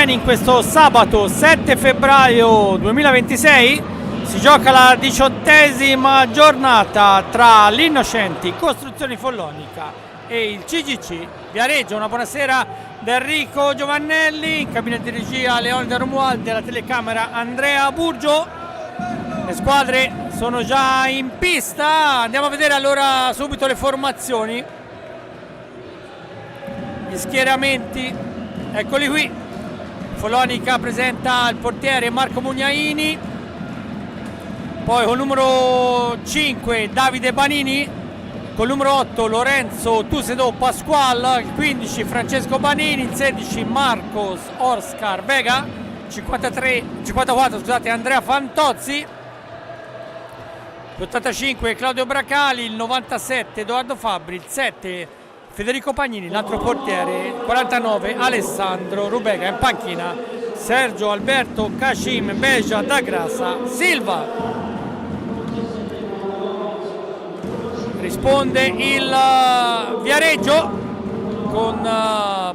In questo sabato 7 febbraio 2026 si gioca la 18ª giornata tra l'Innocenti Costruzioni Follonica e il CGC Viareggio. Una buonasera da Enrico Giovannelli, in cabina di regia Leonida Romualdi, alla telecamera Andrea Burgio. Le squadre sono già in pista, andiamo a vedere allora subito le formazioni, gli schieramenti, eccoli qui. Follonica presenta il portiere Marco Mugnaini, poi col numero 5 Davide Banini, col numero 8 Lorenzo Tusedo Pasqual, il 15 Francesco Banini, il 16 Marcos Oscar Vega, 54 Andrea Fantozzi, l'85 Claudio Bracali, il 97 Edoardo Fabbri, il 7 Federico Pagnini, l'altro portiere 49 Alessandro Rubega. In panchina Sergio Alberto Cashim Beja da Grasa Silva. Risponde il Viareggio con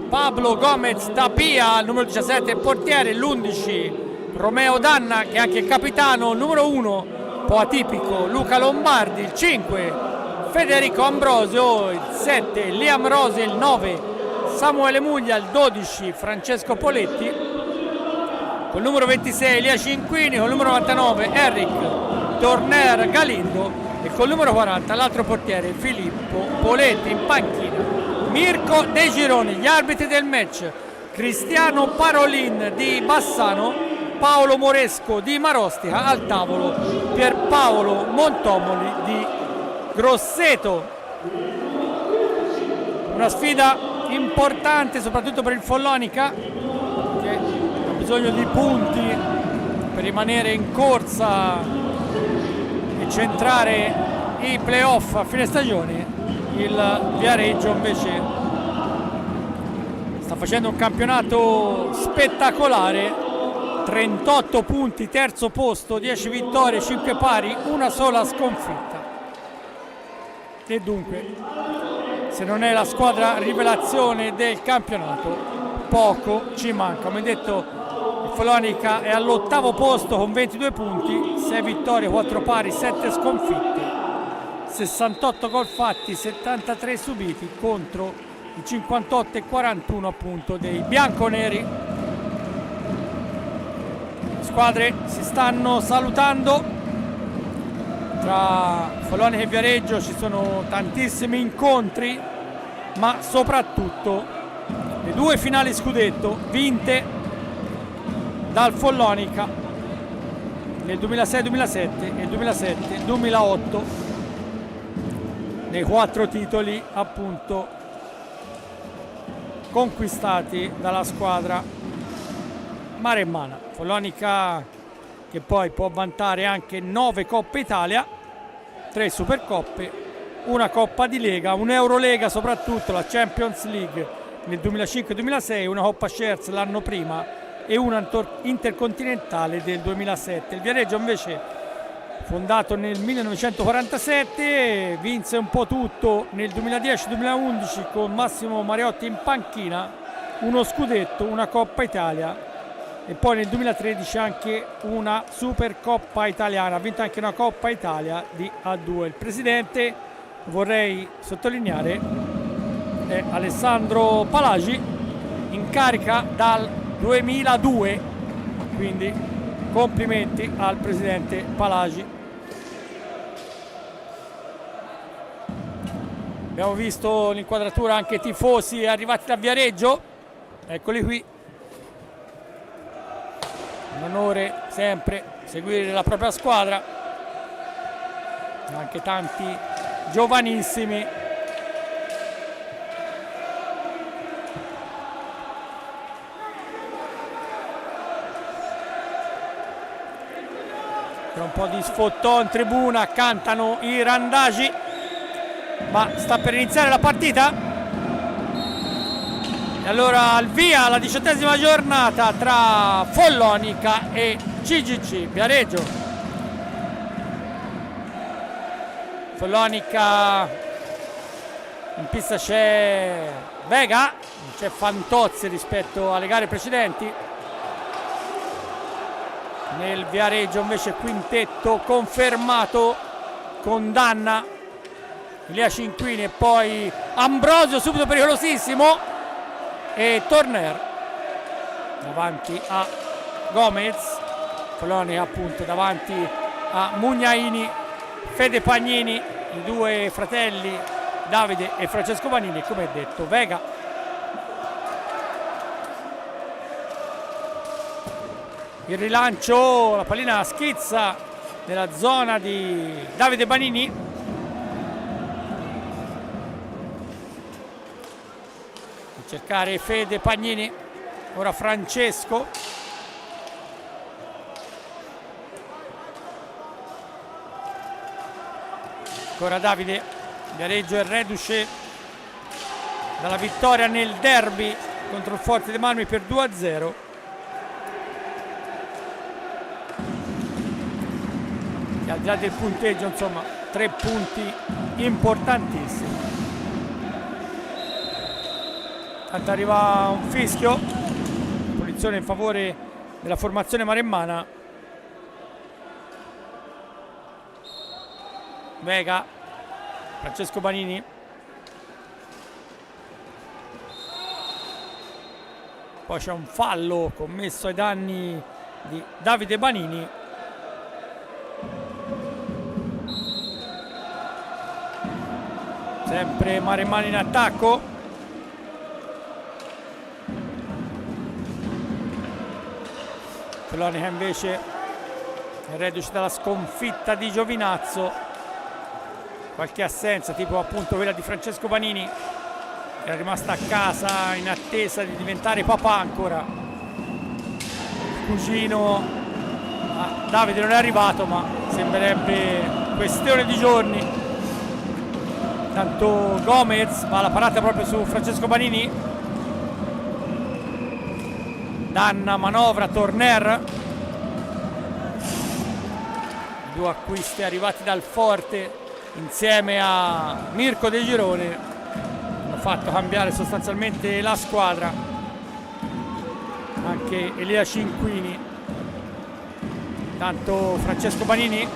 Pablo Gomez Tapia, il numero 17 portiere, l'11 Romeo Danna che è anche il capitano, il numero 1 un po' atipico Luca Lombardi, il 5 Federico Ambrosio, il 7 Liam Rose, il 9 Samuele Muglia, il 12 Francesco Poletti, col numero 26 Elia Cinquini, col numero 99 Eric Torner Galindo e col numero 40 l'altro portiere Filippo Poletti. In panchina Mirko De Gironi. Gli arbitri del match: Cristiano Parolin di Bassano, Paolo Moresco di Marostica, al tavolo Pierpaolo Montomoli di Grosseto. Una sfida importante soprattutto per il Follonica, che ha bisogno di punti per rimanere in corsa e centrare i playoff a fine stagione. Il Viareggio invece sta facendo un campionato spettacolare, 38 punti, terzo posto, 10 vittorie, 5 pari, una sola sconfitta. E dunque, se non è la squadra rivelazione del campionato, poco ci manca. Come detto, il Follonica è all'8° posto con 22 punti, 6 vittorie, 4 pari, 7 sconfitte, 68 gol fatti, 73 subiti contro i 58 e 41 appunto dei bianconeri. Le squadre si stanno salutando. Tra Follonica e Viareggio ci sono tantissimi incontri, ma soprattutto le due finali scudetto vinte dal Follonica nel 2006-2007 e 2007-2008, nei 4 titoli appunto conquistati dalla squadra maremmana. Follonica che poi può vantare anche 9 Coppe Italia, 3 Supercoppe, una Coppa di Lega, un'Eurolega soprattutto, la Champions League nel 2005-2006, una Coppa Shares l'anno prima e una intercontinentale del 2007. Il Viareggio invece, fondato nel 1947, vinse un po' tutto nel 2010-2011 con Massimo Mariotti in panchina, uno scudetto, una Coppa Italia e poi nel 2013 anche una Supercoppa italiana. Ha vinto anche una Coppa Italia di A2. Il presidente, vorrei sottolineare, è Alessandro Palagi, in carica dal 2002, quindi complimenti al presidente Palagi. Abbiamo visto l'inquadratura anche tifosi arrivati da Viareggio, eccoli qui. Un onore sempre seguire la propria squadra, anche tanti giovanissimi. C'è un po' di sfottò in tribuna, cantano i randagi, ma sta per iniziare la partita. E allora al via la 18ª giornata tra Follonica e CGC Viareggio. Follonica, in pista c'è Vega, c'è Fantozzi rispetto alle gare precedenti, Nel Viareggio invece quintetto confermato con Danna, Elia Cinquini e poi Ambrosio, subito pericolosissimo, e Torner davanti a Gomez, Polonia appunto davanti a Mugnaini, Fede Pagnini, i due fratelli Davide e Francesco Panini, e come detto Vega. Il rilancio, la pallina schizza nella zona di Davide Banini, a cercare Fede Pagnini, ora Francesco, ancora Davide. Viareggio è reduce dalla vittoria nel derby contro il Forte dei Marmi per 2-0. Al di là del punteggio, insomma, 3 punti importantissimi. Tanto arriva un fischio, punizione in favore della formazione maremmana. Vega, Francesco Panini, poi c'è un fallo commesso ai danni di Davide Banini. Sempre Maremmana in attacco. Polonia invece è reduce dalla sconfitta di Giovinazzo. Qualche assenza, tipo appunto quella di Francesco Panini, che era rimasta a casa in attesa di diventare papà ancora. Il cugino Davide non è arrivato, ma sembrerebbe questione di giorni. Tanto Gomez va alla parata proprio su Francesco Panini. Danna manovra, Torner. I due acquisti arrivati dal Forte insieme a Mirko De Girone hanno fatto cambiare sostanzialmente la squadra. Anche Elia Cinquini. Tanto Francesco Panini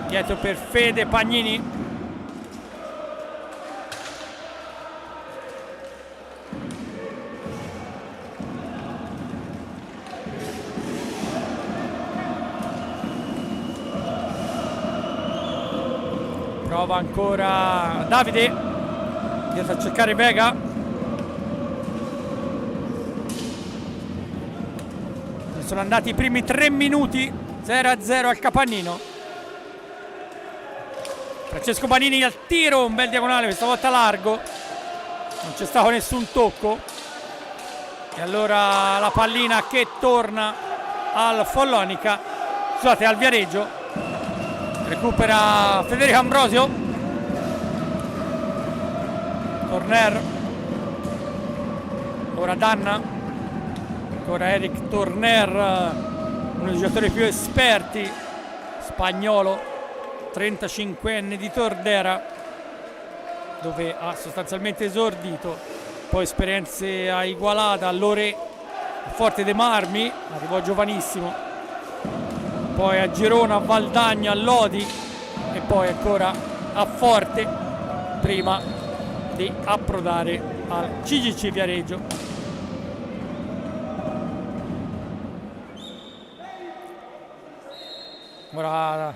dietro per Fede Pagnini. Prova ancora Davide, dietro a cercare Vega. Sono andati i primi 3 minuti, 0-0 al Capannino. Francesco Panini al tiro, un bel diagonale, questa volta largo, non c'è stato nessun tocco. E allora la pallina che torna al Follonica, scusate, al Viareggio. Recupera Federico Ambrosio. Torner. Ora Danna. Ancora Eric Torner, uno dei giocatori più esperti, spagnolo, 35enne di Tordera, dove ha sostanzialmente esordito. Poi esperienze a Igualada, all'Ore, Forte dei Marmi, arrivò giovanissimo. Poi a Girona, a Valdagna, a Lodi e poi ancora a Forte prima di approdare al CGC Viareggio. Ora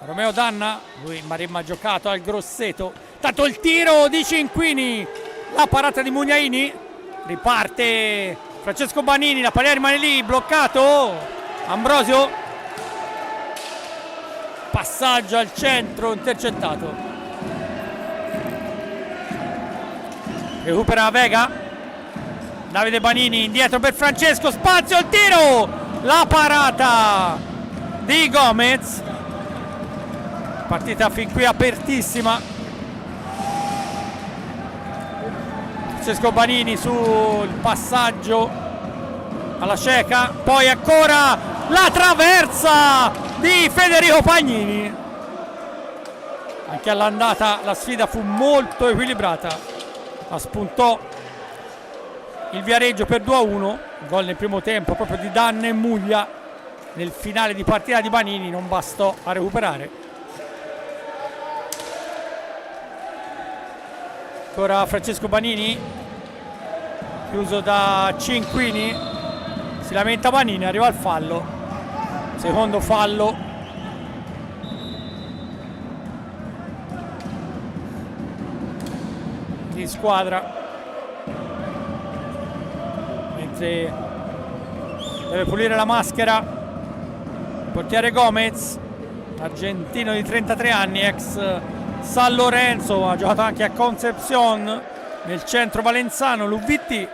Romeo Danna, lui Maremma ha giocato al Grosseto, tanto il tiro di Cinquini, la parata di Mugnaini, riparte Francesco Banini, la palla rimane lì, bloccato Ambrosio. Passaggio al centro, intercettato. Recupera Vega. Davide Banini indietro per Francesco, spazio, il tiro, la parata di Gomez. Partita fin qui apertissima. Francesco Banini sul passaggio alla cieca, poi ancora la traversa di Federico Pagnini. Anche all'andata la sfida fu molto equilibrata, ma spuntò il Viareggio per 2-1, gol nel primo tempo proprio di Danna e Muglia nel finale di partita di Banini non bastò a recuperare. Ancora Francesco Banini, chiuso da Cinquini, si lamenta Banini, arriva al fallo, secondo fallo. Di squadra, mentre deve pulire la maschera il portiere Gomez, argentino di 33 anni, ex San Lorenzo, ha giocato anche a Concepción nel centro valenzano, l'UVT,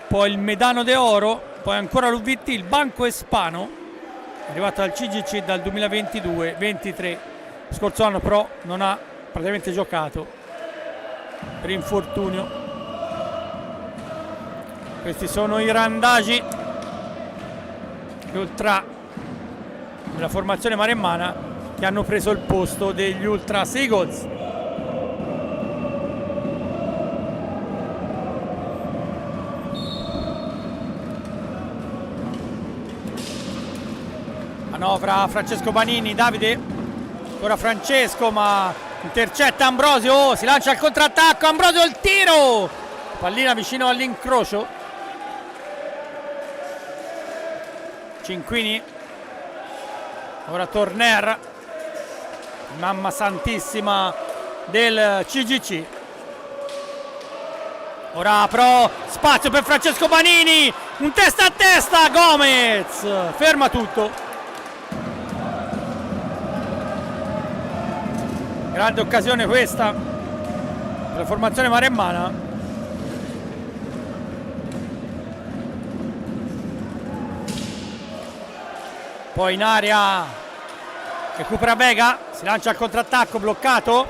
poi il Medano de Oro, poi ancora l'UVT, il Banco Espano, arrivato al CGC dal 2022-23. Scorso anno però non ha praticamente giocato per infortunio. Questi sono i Randagi, gli ultra della formazione maremmana, che hanno preso il posto degli Ultra Seagulls. Manovra Francesco Banini, Davide, ancora Francesco, ma intercetta Ambrosio, oh, si lancia al contrattacco, Ambrosio il tiro, pallina vicino all'incrocio. Cinquini, ora Torner, mamma santissima del CGC. Ora però spazio per Francesco Banini, un testa a testa, Gomez ferma tutto. Grande occasione questa per la formazione maremmana. Poi in area recupera Vega, si lancia al contrattacco, bloccato.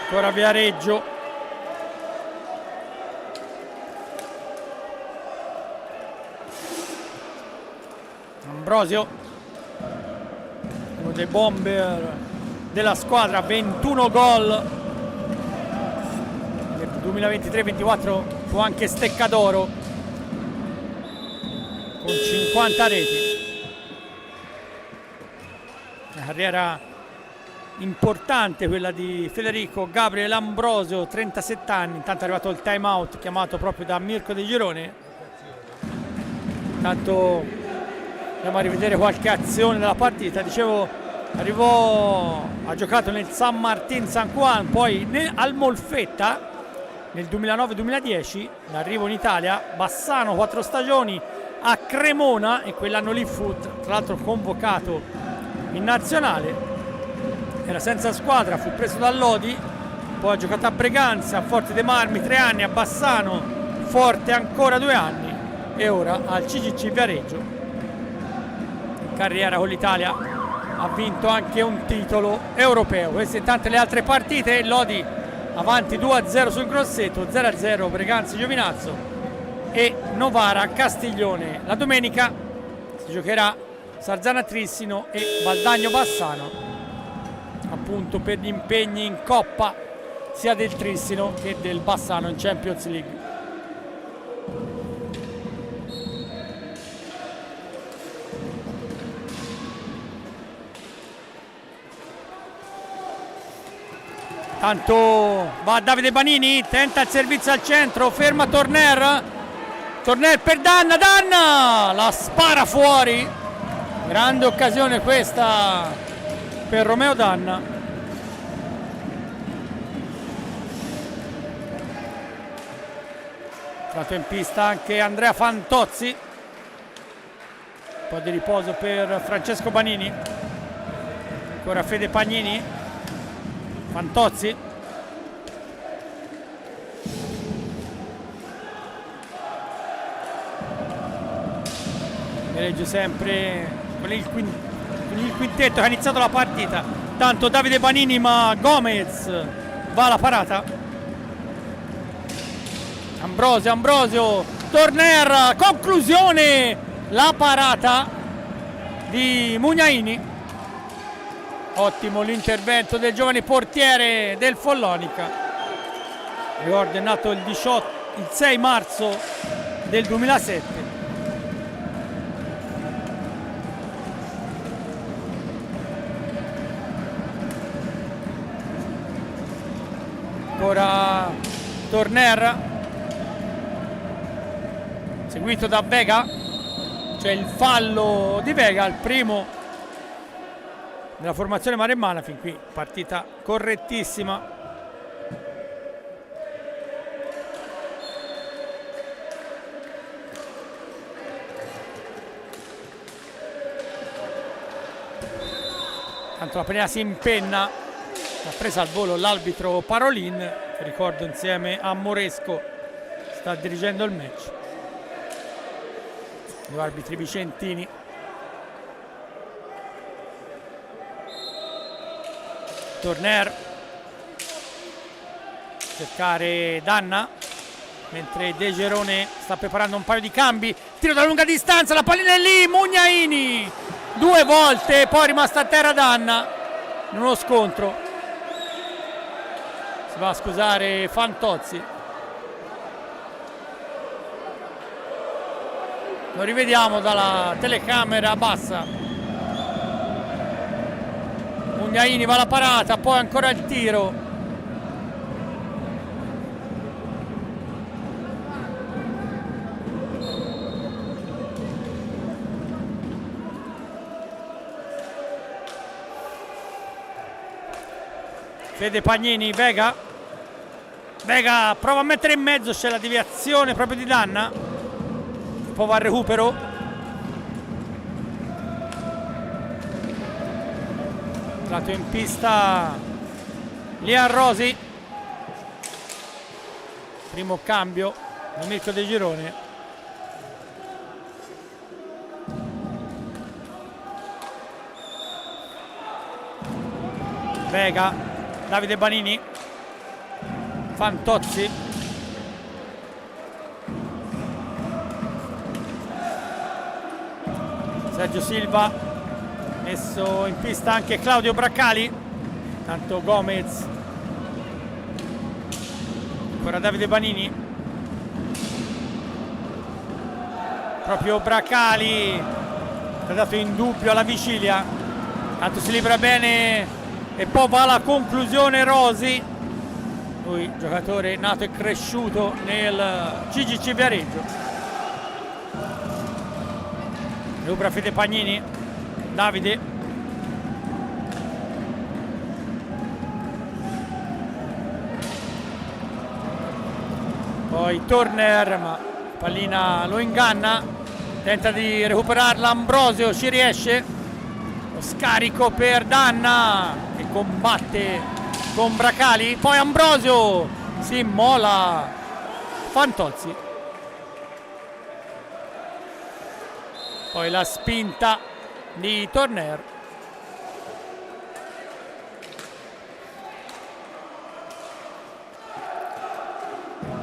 Ancora Viareggio. Ambrosio, uno dei bomber della squadra, 21 gol nel 2023-24, fu anche Stecca d'Oro con 50 reti. Una carriera importante quella di Federico Gabriel Ambrosio, 37 anni. Intanto è arrivato il time out chiamato proprio da Mirko De Girone. Intanto andiamo a rivedere qualche azione della partita. Dicevo, ha giocato nel San Martín San Juan, poi al Molfetta nel 2009-2010, l'arrivo in Italia, Bassano 4 stagioni a Cremona, e quell'anno lì fu tra l'altro convocato in nazionale, era senza squadra, fu preso dall'Odi, poi ha giocato a Breganza, a Forte dei Marmi 3 anni, a Bassano, Forte ancora 2 anni e ora al CGC Viareggio. Carriera con l'Italia, ha vinto anche un titolo europeo. Queste intanto le altre partite, Lodi avanti 2-0 sul Grosseto, 0-0 Breganza Giovinazzo e Novara Castiglione. La domenica si giocherà Sarzana Trissino e Valdagno Bassano, appunto per gli impegni in Coppa sia del Trissino che del Bassano in Champions League. Tanto va Davide Banini, tenta il servizio al centro, ferma Torner per Danna, la spara fuori. Grande occasione questa per Romeo Danna. Entrato in pista anche Andrea Fantozzi. Un po' di riposo per Francesco Banini. Ancora Fede Pagnini. Fantozzi, Viareggio sempre con il quintetto che ha iniziato la partita. Tanto Davide Banini, ma Gomez va alla parata. Ambrosio, Torner, conclusione, la parata di Mugnaini. Ottimo l'intervento del giovane portiere del Follonica. Ricordo è nato il 6 marzo del 2007. Ancora Turner, seguito da Vega. C'è il fallo di Vega, il primo della formazione maremmana. Fin qui partita correttissima. Tanto la prima si impenna, ha presa al volo l'arbitro Parolin, che ricordo insieme a Moresco sta dirigendo il match. Due arbitri vicentini. Turner, cercare Danna, mentre De Gerone sta preparando un paio di cambi. Tiro da lunga distanza, la pallina è lì, Mugnaini due volte, poi è rimasta a terra Danna in uno scontro. Si va a scusare Fantozzi. Lo rivediamo dalla telecamera bassa. Mugnaini va alla parata, poi ancora il tiro. Fede Pagnini, Vega prova a mettere in mezzo, c'è la deviazione proprio di Danna, poi va al recupero. Entrato in pista Lian Rosi, primo cambio da Mirko De Girone. Vega, Davide Banini, Fantozzi, Sergio Silva, messo in pista anche Claudio Braccali, tanto Gomez, ancora Davide Banini, proprio Braccali è dato in dubbio alla vigilia, tanto si libera bene. E poi va alla conclusione Rosi, lui giocatore nato e cresciuto nel CGC Viareggio. Recupera Fede Pagnini, Davide, poi Turner, ma pallina lo inganna, tenta di recuperarla Ambrosio, ci riesce. Lo scarico per Danna che combatte con Braccali, poi Ambrosio si immola Fantozzi, poi la spinta di Turner.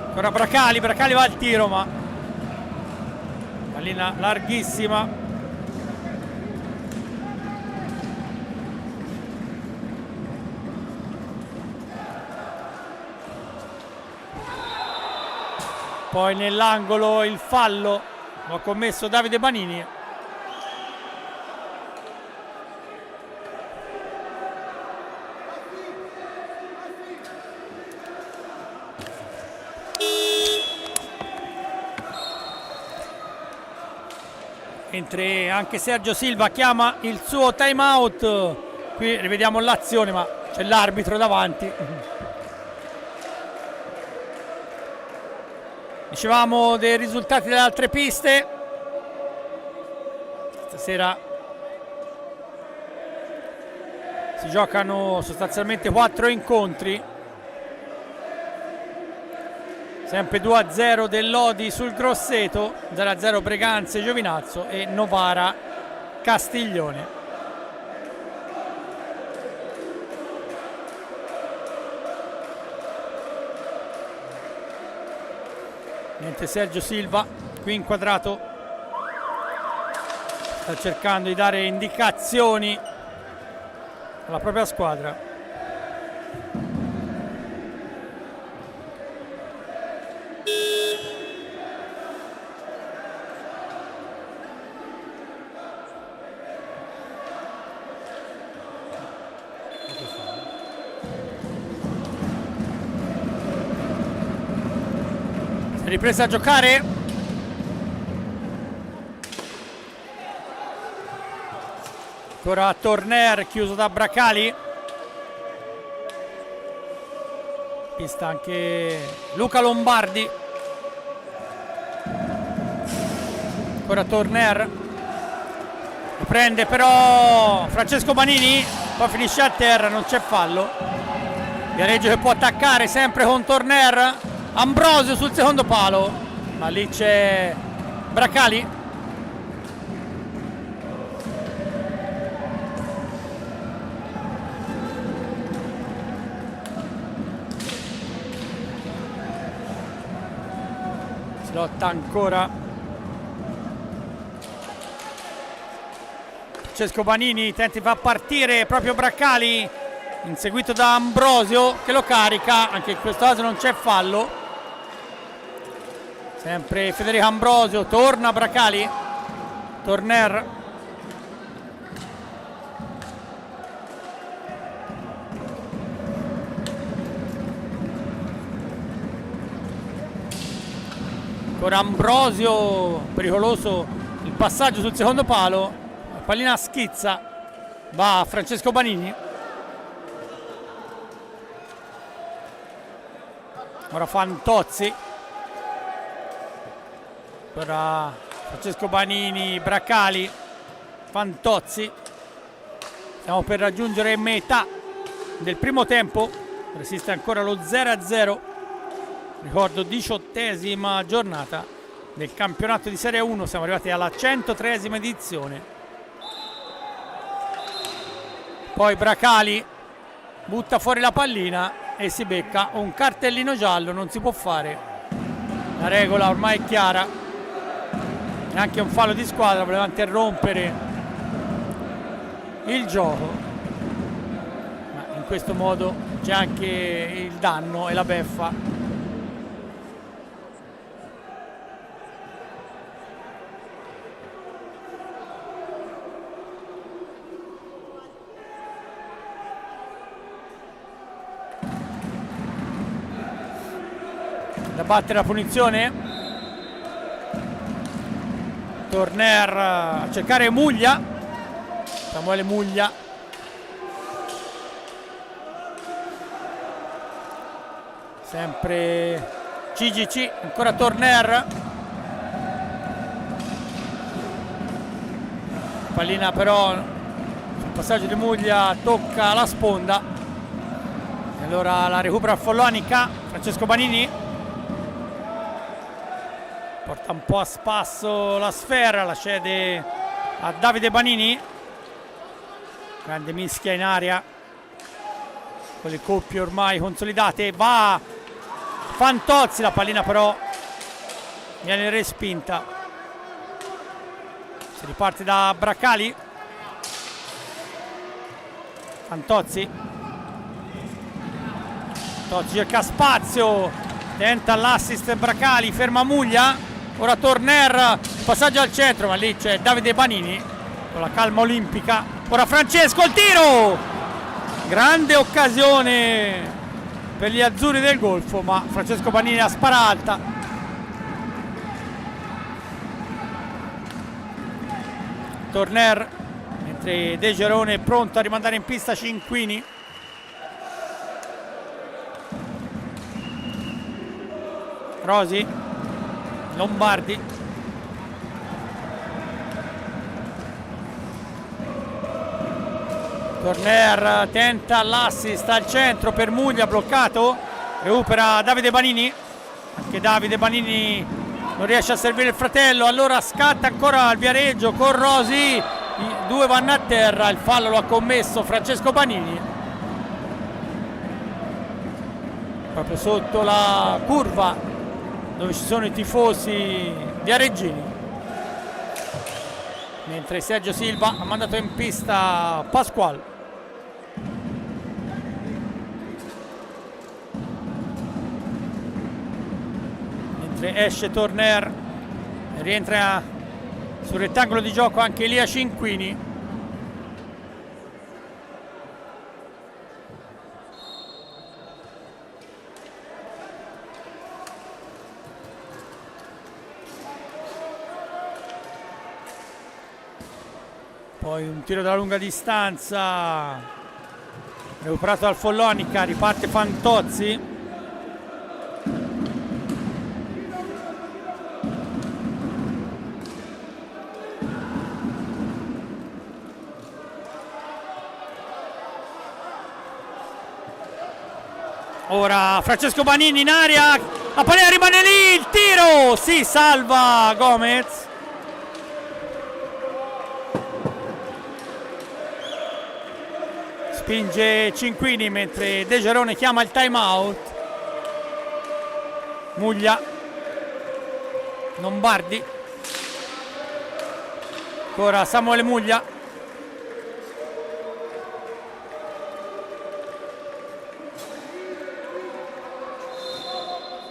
Ancora Braccali va al tiro, ma pallina larghissima. Poi nell'angolo il fallo lo ha commesso Davide Banini. Mentre anche Sergio Silva chiama il suo time out. Qui rivediamo l'azione, ma c'è l'arbitro davanti. Dicevamo dei risultati delle altre piste. Stasera si giocano sostanzialmente 4 incontri. Sempre 2-0 del Lodi sul Grosseto, 0-0 Breganze Giovinazzo e Novara Castiglione. Mentre Sergio Silva, qui inquadrato, sta cercando di dare indicazioni alla propria squadra. ripresa a giocare. Ancora Torner, chiuso da Bracali. Pista anche Luca Lombardi. Ancora Torner, lo prende però Francesco Banini, poi finisce a terra, non c'è fallo. Viareggio che può attaccare sempre con Torner. Ambrosio sul secondo palo, ma lì c'è Bracali. Si lotta ancora. Francesco Banini tenta di far partire proprio Bracali, inseguito da Ambrosio che lo carica. Anche in questo caso non c'è fallo. Sempre Federico Ambrosio, torna Bracali. Torner. Ancora Ambrosio, pericoloso il passaggio sul secondo palo. La pallina schizza, va a Francesco Banini. Ora Fantozzi. Ora Francesco Banini, Bracali, Fantozzi. Stiamo per raggiungere metà del primo tempo. Resiste ancora lo 0-0. Ricordo 18ª giornata del campionato di Serie 1. Siamo arrivati alla 103ª edizione. Poi Bracali butta fuori la pallina e si becca un cartellino giallo. Non si può fare. La regola ormai è chiara. Neanche un fallo di squadra, voleva interrompere il gioco, ma in questo modo c'è anche il danno e la beffa. Da battere la punizione. Torner a cercare Muglia, Samuele Muglia. Sempre CGC, ancora Torner. Pallina però sul passaggio di Muglia tocca la sponda. E allora la recupera Follonica, Francesco Banini. Porta un po' a spasso la sfera, la cede a Davide Banini. Grande mischia in aria con le coppie ormai consolidate. Va Fantozzi, la pallina però viene respinta. Si riparte da Bracali. Fantozzi cerca spazio, tenta l'assist Bracali, ferma Muglia. Ora Torner, passaggio al centro, ma lì c'è Davide Banini con la calma olimpica. Ora Francesco, il tiro! Grande occasione per gli azzurri del Golfo, ma Francesco Banini la spara alta. Torner, mentre De Gerone è pronto a rimandare in pista Cinquini. Rosi, Lombardi. Torner tenta l'assist al centro per Muglia, bloccato. Recupera Davide Banini. Anche Davide Banini non riesce a servire il fratello. Allora scatta ancora il Viareggio con Rosi. I due vanno a terra. Il fallo lo ha commesso Francesco Banini. Proprio sotto la curva dove ci sono i tifosi viareggini. Mentre Sergio Silva ha mandato in pista Pasquale. Mentre esce Torner, rientra sul rettangolo di gioco anche Elia Cinquini. Poi un tiro da lunga distanza recuperato dal Follonica, riparte Fantozzi. Ora Francesco Banini in aria, la palla rimane lì, il tiro, si salva Gomez. Spinge Cinquini mentre De Gerone chiama il time out. Muglia, Lombardi, ancora Samuele Muglia.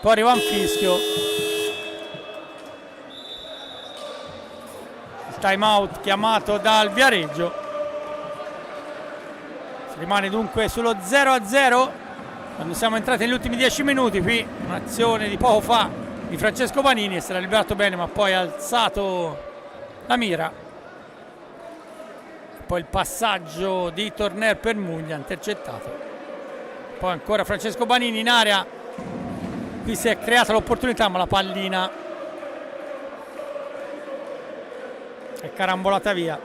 Poi arriva un fischio. Il time out chiamato dal Viareggio. Si rimane dunque sullo 0-0 quando siamo entrati negli ultimi 10 minuti. Qui un'azione di poco fa di Francesco Banini, si era liberato bene ma poi ha alzato la mira. Poi il passaggio di Torner per Muglia, intercettato. Poi ancora Francesco Banini in area. Qui si è creata l'opportunità ma la pallina è carambolata via.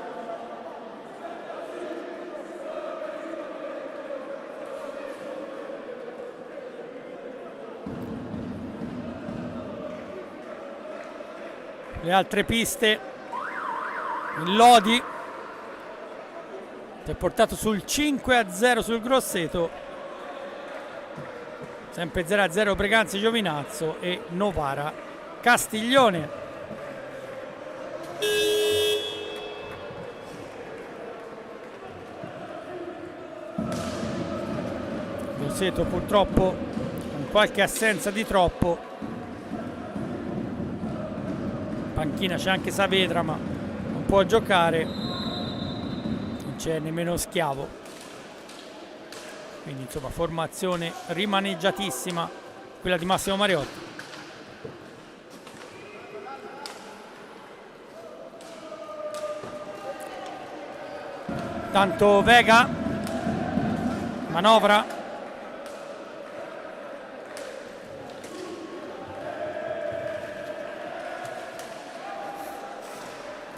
Le altre piste, il Lodi si è portato sul 5-0 sul Grosseto. Sempre 0-0 Breganze Giovinazzo e Novara Castiglione. Grosseto purtroppo con qualche assenza di troppo. Panchina c'è anche Saavedra ma non può giocare. Non c'è nemmeno Schiavo. Quindi insomma formazione rimaneggiatissima quella di Massimo Mariotti. Tanto Vega manovra.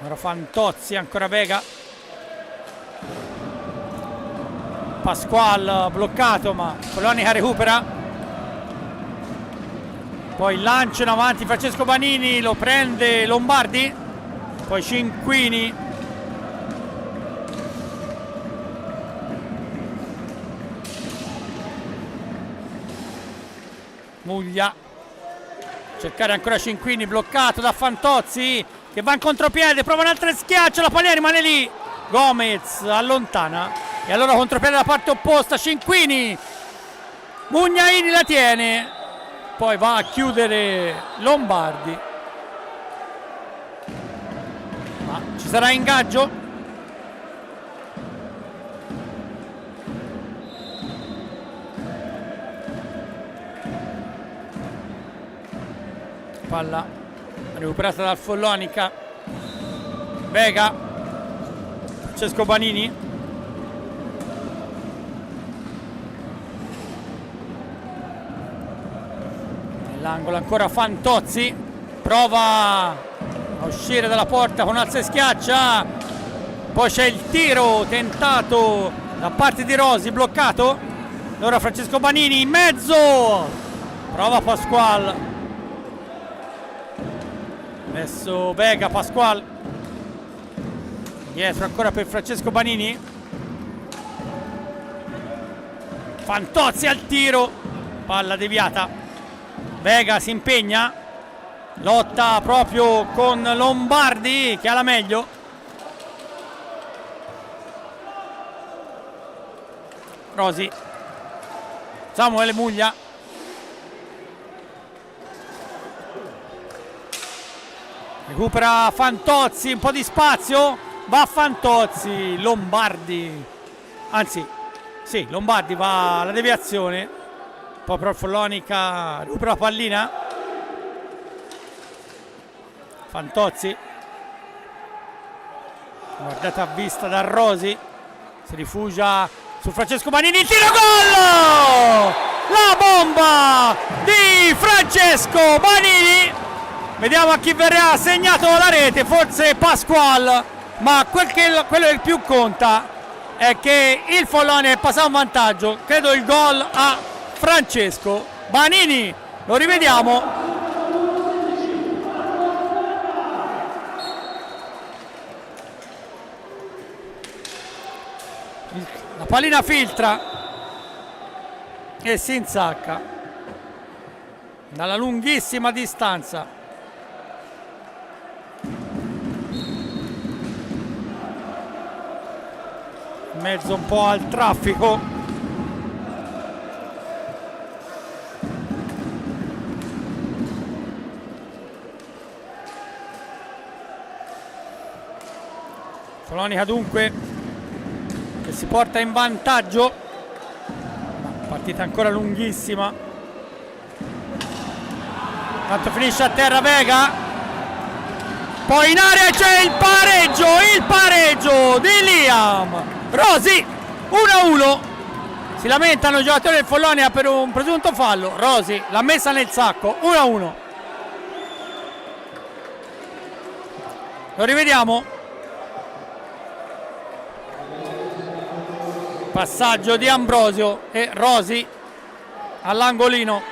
Ora Fantozzi, ancora Vega. Pasquale bloccato ma Follonica recupera. Poi lancio in avanti Francesco Banini, lo prende Lombardi. Poi Cinquini. Muglia. Cercare ancora Cinquini, bloccato da Fantozzi che va in contropiede, prova un altro schiaccio, la palla rimane lì. Gomez allontana. E allora contropiede da parte opposta, Cinquini. Mugnaini la tiene. Poi va a chiudere Lombardi. Ma ci sarà ingaggio? Palla recuperata dal Follonica. Vega. Francesco Banini. Nell'angolo ancora Fantozzi. Prova a uscire dalla porta con alza e schiaccia. Poi c'è il tiro tentato da parte di Rosi, bloccato. Allora Francesco Banini in mezzo. Prova Pasquale. Adesso Vega, Pasquale. Dietro ancora per Francesco Banini. Fantozzi al tiro. Palla deviata. Vega si impegna. Lotta proprio con Lombardi che ha la meglio. Rosi. Samuele Muglia. Recupera Fantozzi, un po' di spazio. Va Fantozzi, Lombardi. Anzi, sì, Lombardi va alla deviazione. Poi però Follonica recupera la pallina. Fantozzi. Guardate a vista da Rosi, si rifugia su Francesco Banini, il tiro, gol! La bomba di Francesco Banini, vediamo a chi verrà assegnato la rete, forse Pasqual, ma quello che più conta è che il Follonia è passato in vantaggio. Credo il gol a Francesco Banini, lo rivediamo. La pallina filtra e si insacca dalla lunghissima distanza. In mezzo un po' al traffico. Follonia dunque che si porta in vantaggio, partita ancora lunghissima, tanto finisce a terra Vega, poi in area c'è il pareggio di Liam Rosi, 1-1. Si lamentano i giocatori del Follonia per un presunto fallo, Rosi l'ha messa nel sacco, 1-1. Lo rivediamo. Passaggio di Ambrosio e Rosi all'angolino.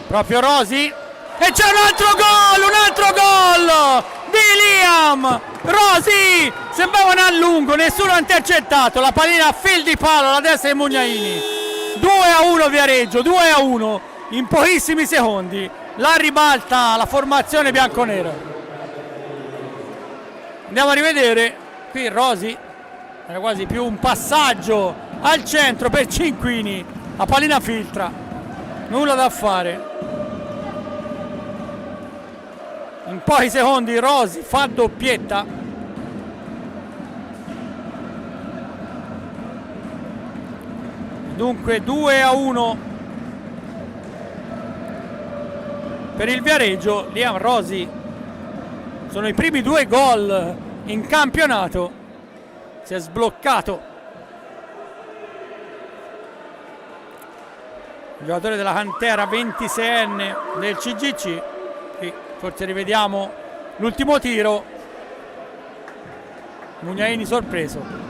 Proprio Rosi e c'è un altro gol di Liam Rosi, sembravano a lungo, nessuno ha intercettato, la pallina a fil di palo alla destra di Mugnaini. 2-1 Viareggio, 2-1 in pochissimi secondi, la ribalta la formazione bianconera. Andiamo a rivedere, qui Rosi era quasi più un passaggio al centro per Cinquini, la pallina filtra, nulla da fare. In pochi secondi Rosi fa doppietta. Dunque 2-1 per il Viareggio. Liam Rosi, sono i primi 2 gol in campionato, si è sbloccato il giocatore della cantera 26enne del CGC. Qui forse rivediamo l'ultimo tiro, Mugnaini sorpreso.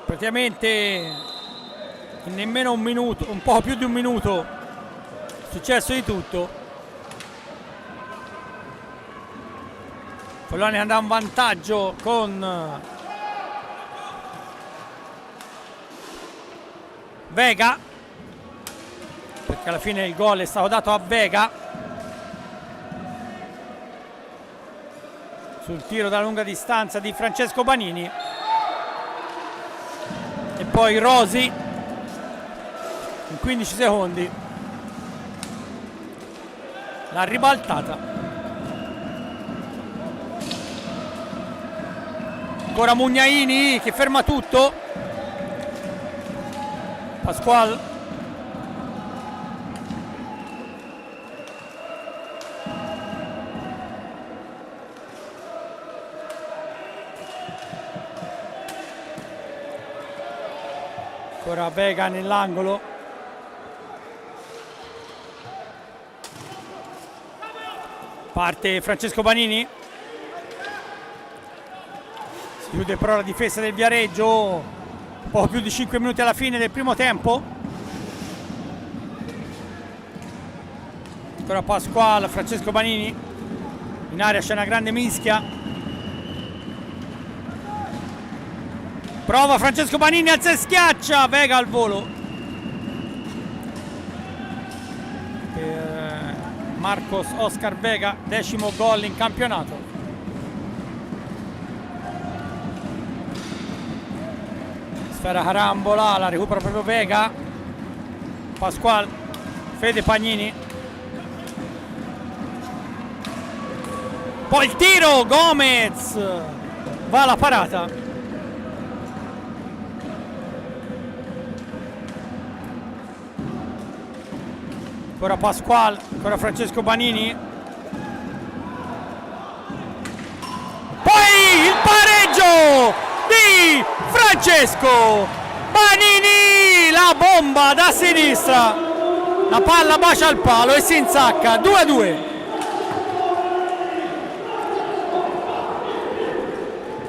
Praticamente in nemmeno un minuto, un po' più di un minuto, è successo di tutto. Follonia andava in vantaggio con Vega, perché alla fine il gol è stato dato a Vega sul tiro da lunga distanza di Francesco Banini. E poi Rosi in 15 secondi l'ha ribaltata. Ancora Mugnaini che ferma tutto. Pasqual. Ancora Vega nell'angolo. Parte Francesco Banini. Si chiude però la difesa del Viareggio, un po' più di 5 minuti alla fine del primo tempo. Ancora Pasquale, Francesco Banini, in area c'è una grande mischia, prova Francesco Banini, alza e schiaccia, Vega al volo per Marcos Oscar Vega, 10° gol in campionato. Sfera carambola, la recupera proprio Vega. Pasquale, Fede Pagnini. Poi il tiro, Gomez. Va la parata. Ancora Pasquale, ancora Francesco Banini. Poi il pareggio di Francesco Banini, la bomba da sinistra, la palla bacia al palo e si insacca. 2-2.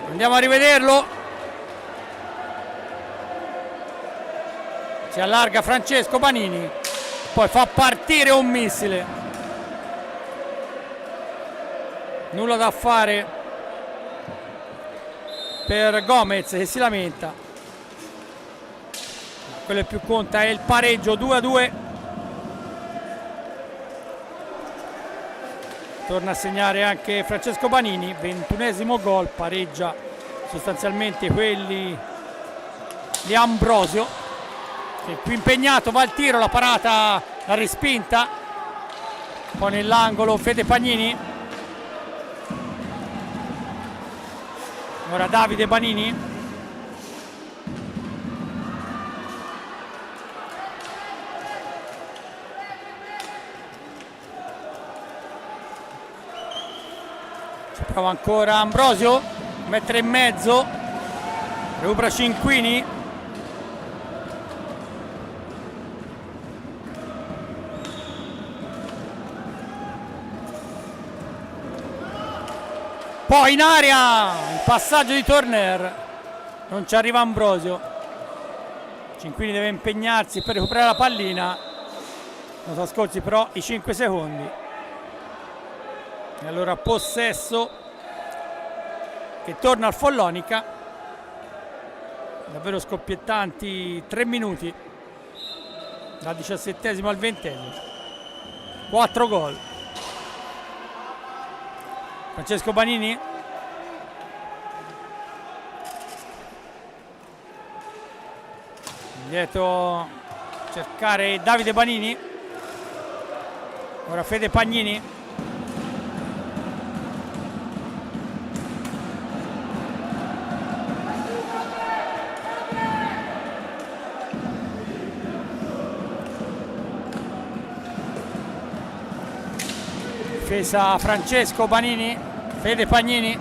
Andiamo a rivederlo. Si allarga Francesco Banini, poi fa partire un missile. Nulla da fare per Gomez che si lamenta. Quello che più conta è il pareggio. 2-2. Torna a segnare anche Francesco Banini, 21esimo gol, pareggia sostanzialmente quelli di Ambrosio, che è qui impegnato, va al tiro, la parata, la respinta, poi nell'angolo Fede Pagnini. Ora Davide Banini. Ci prova ancora Ambrosio, mettere in mezzo, recupera Cinquini. Poi in area, il passaggio di Turner, non ci arriva Ambrosio. Cinquini deve impegnarsi per recuperare la pallina, non trascorsi però i 5 secondi. E allora possesso che torna al Follonica. Davvero scoppiettanti 3 minuti, dal 17esimo al 20esimo. 4 gol. Francesco Banini. Dietro cercare Davide Banini. Ora Fede Pagnini. Difesa Francesco Banini, Fede Pagnini.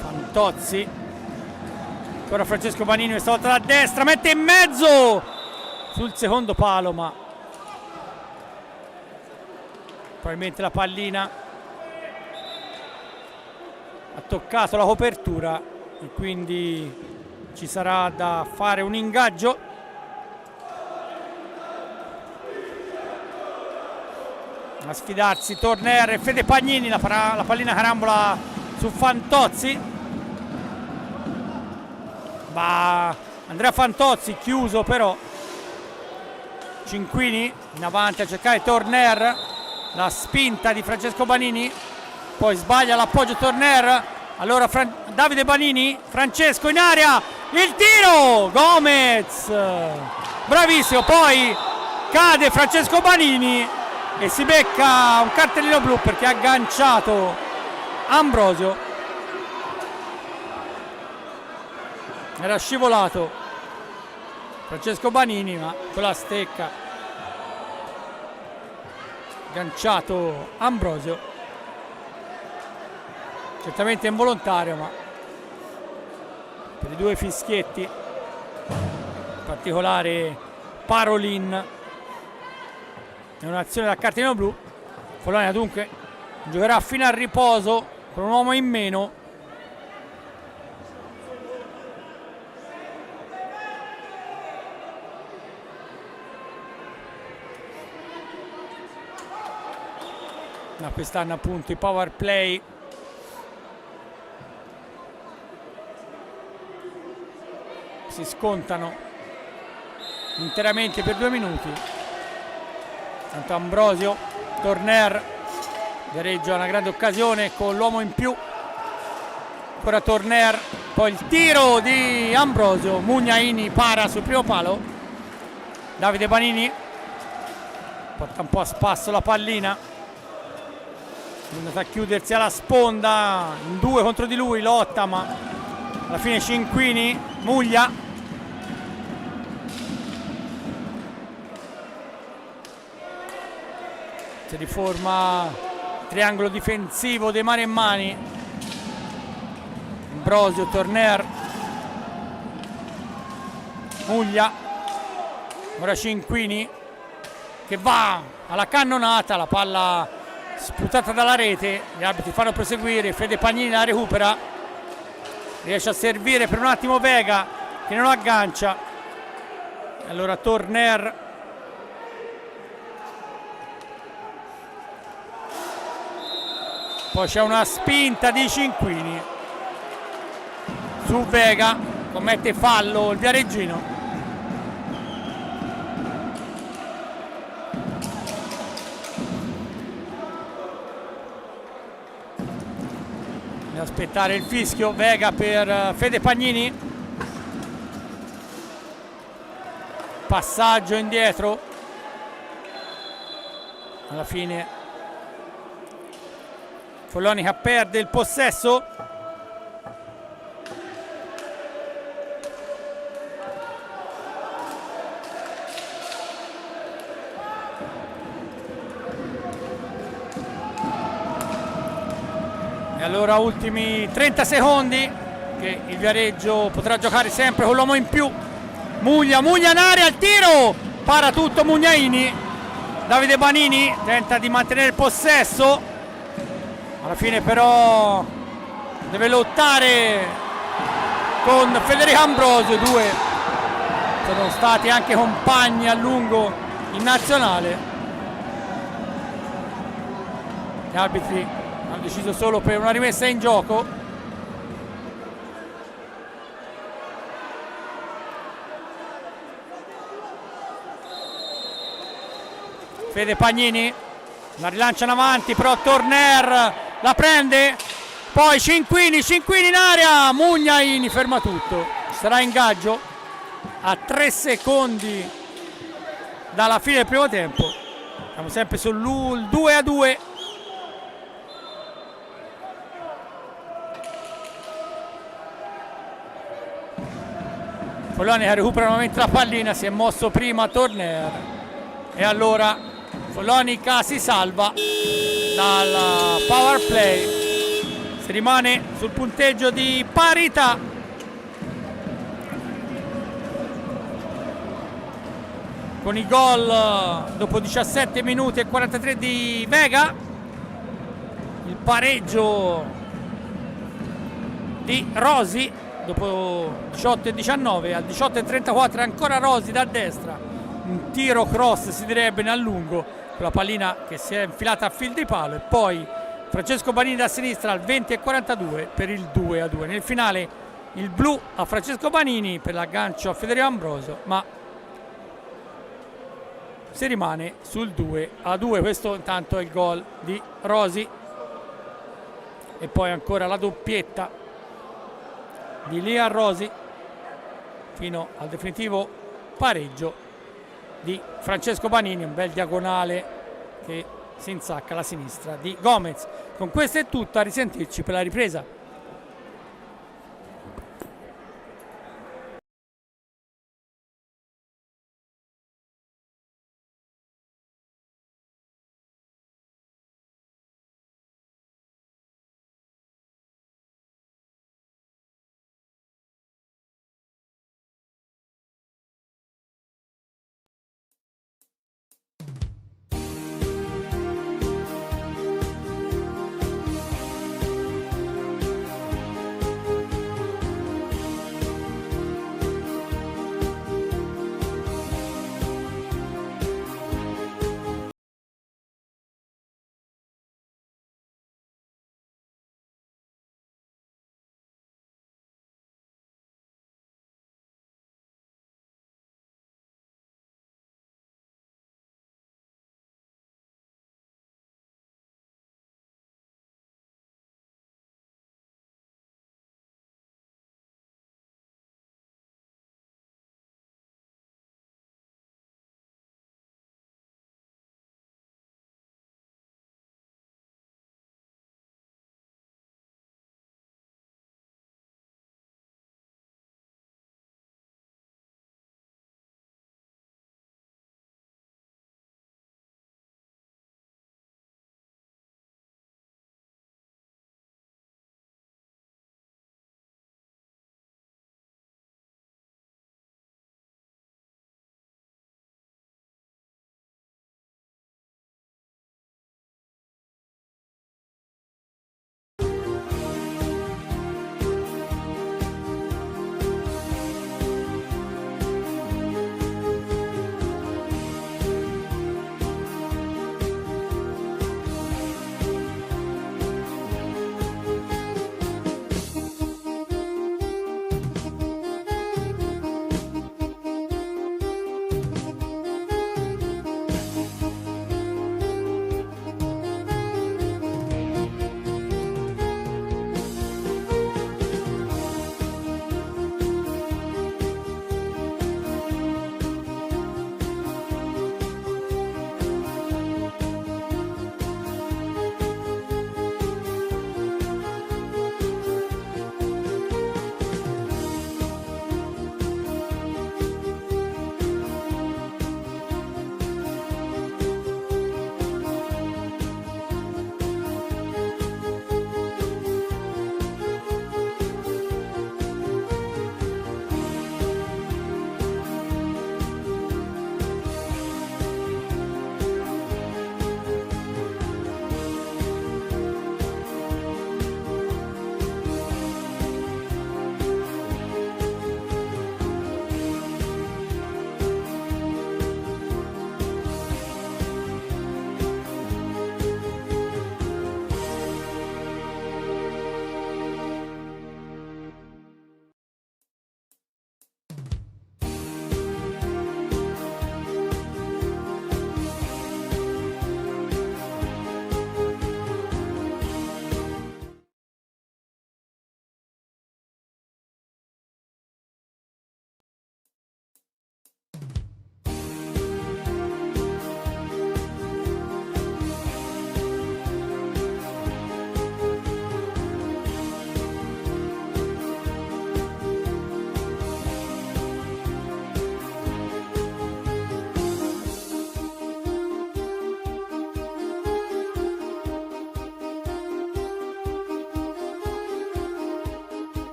Fantozzi. Ancora Francesco Banini, questa volta da destra, mette in mezzo sul secondo palo, ma probabilmente la pallina ha toccato la copertura e quindi ci sarà da fare un ingaggio. A sfidarsi Turner e Fede Pagnini, la pallina carambola su Fantozzi, ma Andrea Fantozzi chiuso, però Cinquini in avanti a cercare Turner, la spinta di Francesco Banini, poi sbaglia l'appoggio Turner, allora Davide Banini, Francesco in area, il tiro, Gomez, bravissimo, poi cade Francesco Banini e si becca un cartellino blu perché ha agganciato Ambrosio. Era scivolato Francesco Banini, ma con la stecca agganciato Ambrosio. Certamente involontario, ma per i due fischietti, in particolare Parolin, è un'azione da cartellino blu. Follonia dunque giocherà fino al riposo con un uomo in meno. Ma quest'anno appunto i power play si scontano interamente per 2 minuti. Tanto Ambrosio, Turner gareggia una grande occasione con l'uomo in più, ancora Torner, poi il tiro di Ambrosio, Mugnaini para sul primo palo, Davide Banini porta un po' a spasso la pallina, è andata a chiudersi alla sponda, in 2 contro di lui, lotta, ma alla fine Cinquini, Muglia, si riforma il triangolo difensivo dei Maremmani, Ambrosio, Torner, Muglia, ora Cinquini che va alla cannonata, la palla sputata dalla rete, gli arbitri fanno proseguire, Fede Pagnini la recupera, riesce a servire per un attimo Vega che non aggancia, e allora Torner, poi c'è una spinta di Cinquini su Vega, commette fallo il viareggino. Aspettare il fischio, Vega per Fede Pagnini, passaggio indietro, alla fine Follonica perde il possesso, e allora ultimi 30 secondi che il Viareggio potrà giocare sempre con l'uomo in più. Muglia in area, il tiro, para tutto Mugnaini, Davide Banini tenta di mantenere il possesso, alla fine però deve lottare con Federico Ambrosio, due sono stati anche compagni a lungo in nazionale. Gli arbitri hanno deciso solo per una rimessa in gioco. Fede Pagnini la rilancia in avanti, però Torner la prende, poi Cinquini in area, Mugnaini ferma tutto, sarà ingaggio a 3 secondi dalla fine del primo tempo, siamo sempre sul 2-2. Follonica recupera nuovamente la pallina, si è mosso prima Torner e allora Follonica si salva dal power play, si rimane sul punteggio di parità. Con i gol dopo 17 minuti e 43 di Vega, il pareggio di Rosi dopo 18 e 19, al 18 e 34 ancora Rosi da destra, un tiro cross si direbbe in allungo, con la pallina che si è infilata a fil di palo, e poi Francesco Banini da sinistra al 20 e 42 per il 2-2. Nel finale il blu a Francesco Banini per l'aggancio a Federico Ambrosio, ma si rimane sul 2-2. Questo intanto è il gol di Rosi, e poi ancora la doppietta di Lia Rosi fino al definitivo pareggio di Francesco Banini, un bel diagonale che si insacca alla sinistra di Gomez. Con questo è tutto, a risentirci per la ripresa.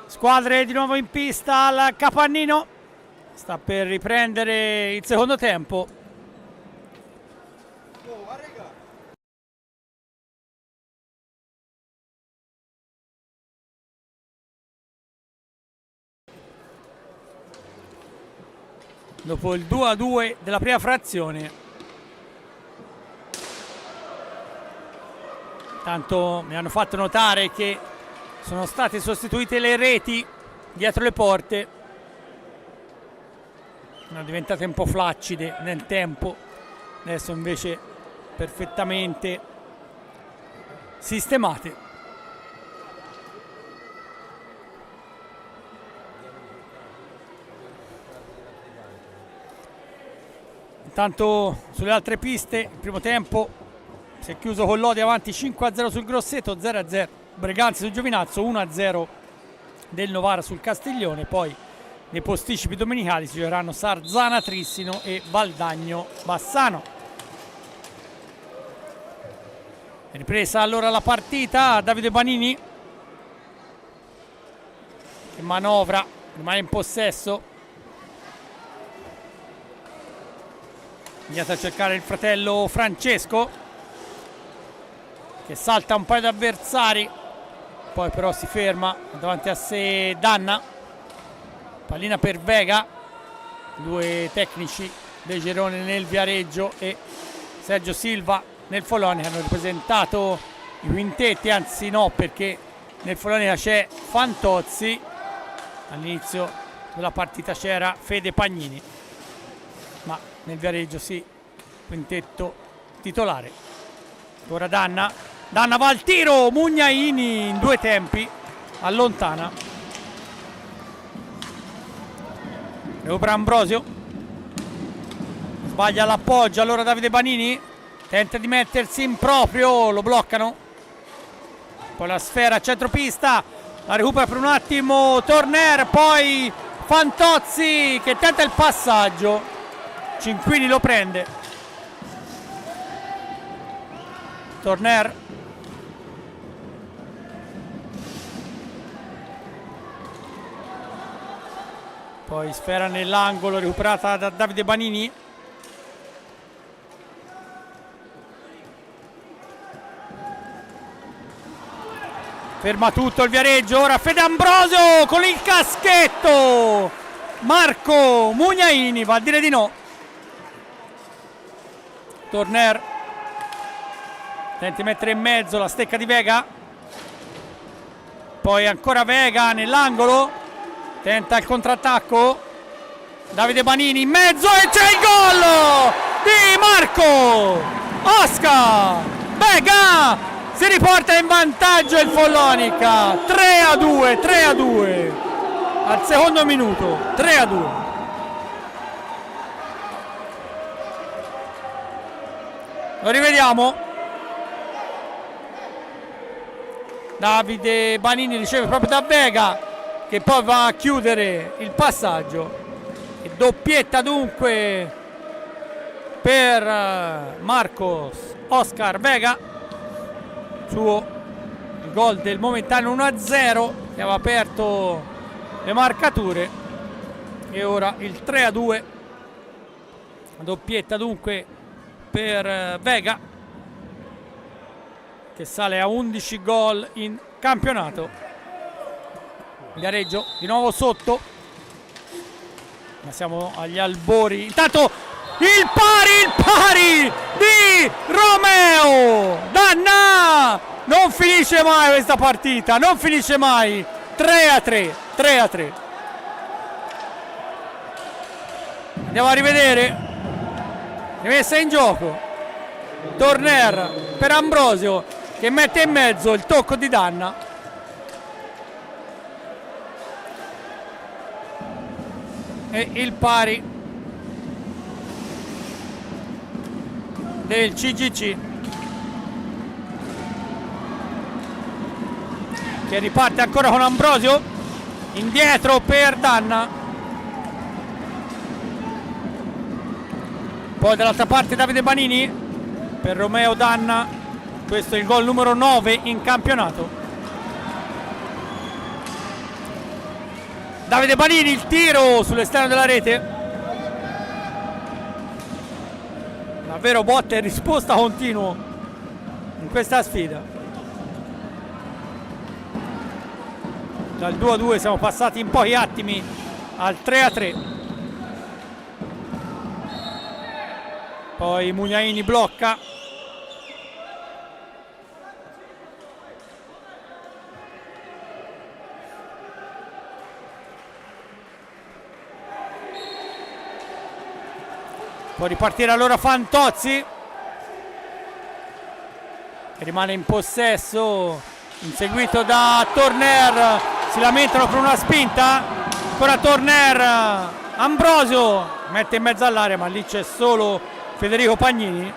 Squadre di nuovo in pista al Capannino. Sta per riprendere il secondo tempo. Dopo il 2-2 della prima frazione. Tanto mi hanno fatto notare che sono state sostituite le reti dietro le porte. Sono diventate un po' flaccide nel tempo. Adesso invece perfettamente sistemate. Intanto sulle altre piste il primo tempo si è chiuso con Lodi avanti 5-0 sul Grosseto, 0-0 Breganzi sul Giovinazzo, 1-0 del Novara sul Castiglione. Poi nei posticipi domenicali si giocheranno Sarzana Trissino e Valdagno Bassano. Ripresa allora la partita, Davide Banini che manovra, rimane in possesso, andiamo a cercare il fratello Francesco che salta un paio di avversari, poi però si ferma davanti a sé Danna. Pallina per Vega, due tecnici, De Gerone nel Viareggio e Sergio Silva nel Follonica, hanno ripresentato i quintetti, anzi no, perché nel Follonica c'è Fantozzi, all'inizio della partita c'era Fede Pagnini, ma nel Viareggio sì, quintetto titolare. Ora Danna va al tiro, Mugnaini in due tempi, allontana. Recupera Ambrosio, sbaglia l'appoggio, allora Davide Banini tenta di mettersi in proprio, lo bloccano. Poi la sfera a centropista, la recupera per un attimo Torner, poi Fantozzi che tenta il passaggio, Cinquini lo prende. Torner, poi sfera nell'angolo recuperata da Davide Banini. Ferma tutto il Viareggio, ora Fede Ambrosio con il caschetto. Marco Mugnaini va a dire di no. Torner tenta di mettere in mezzo la stecca di Vega, poi ancora Vega nell'angolo, tenta il contrattacco, Davide Banini in mezzo e c'è il gol di Marco Oscar Vega, si riporta in vantaggio il Follonica, 3-2 al secondo minuto, 3-2. Lo rivediamo. Davide Banini riceve proprio da Vega che poi va a chiudere il passaggio e doppietta dunque per Marcos Oscar Vega, suo gol del momentaneo 1-0 che aveva aperto le marcature, e ora il 3-2, doppietta dunque per Vega che sale a 11 gol in campionato. Viareggio di nuovo sotto, ma siamo agli albori. Intanto il pari di Romeo Danna, non finisce mai questa partita, non finisce mai. 3-3. Andiamo a rivedere, rimessa in gioco, Torner per Ambrosio che mette in mezzo il tocco di Danna. E il pari del CGC che riparte ancora con Ambrosio, indietro per Danna, poi dall'altra parte Davide Banini per Romeo Danna. Questo è il gol numero 9 in campionato. Davide Banini, il tiro sull'esterno della rete. Davvero botta e risposta continuo in questa sfida. Dal 2-2 siamo passati in pochi attimi al 3-3. Poi Mugnaini blocca. Può ripartire allora Fantozzi, che rimane in possesso, inseguito da Torner. Si lamentano per una spinta. Ancora Torner. Ambrosio mette in mezzo all'area, ma lì c'è solo Federico Pagnini.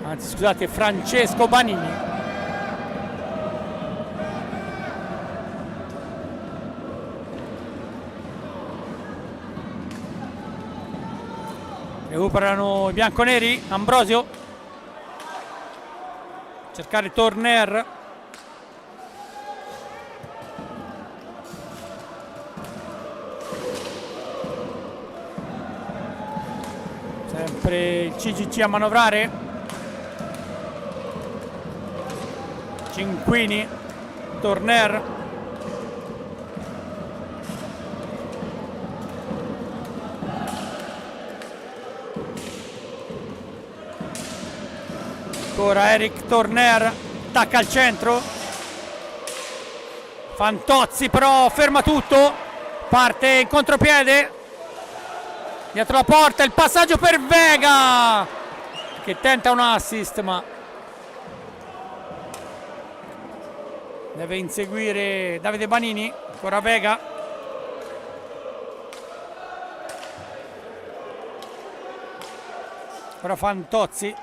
Anzi, scusate, Francesco Banini. Recuperano i bianconeri. Ambrosio, cercare Torner. Sempre il CGC a manovrare. Cinquini, Torner. Ancora Eric Torner, attacca al centro. Fantozzi però ferma tutto, parte in contropiede dietro la porta, il passaggio per Vega che tenta un assist ma deve inseguire Davide Banini. Ancora Vega, ora Fantozzi.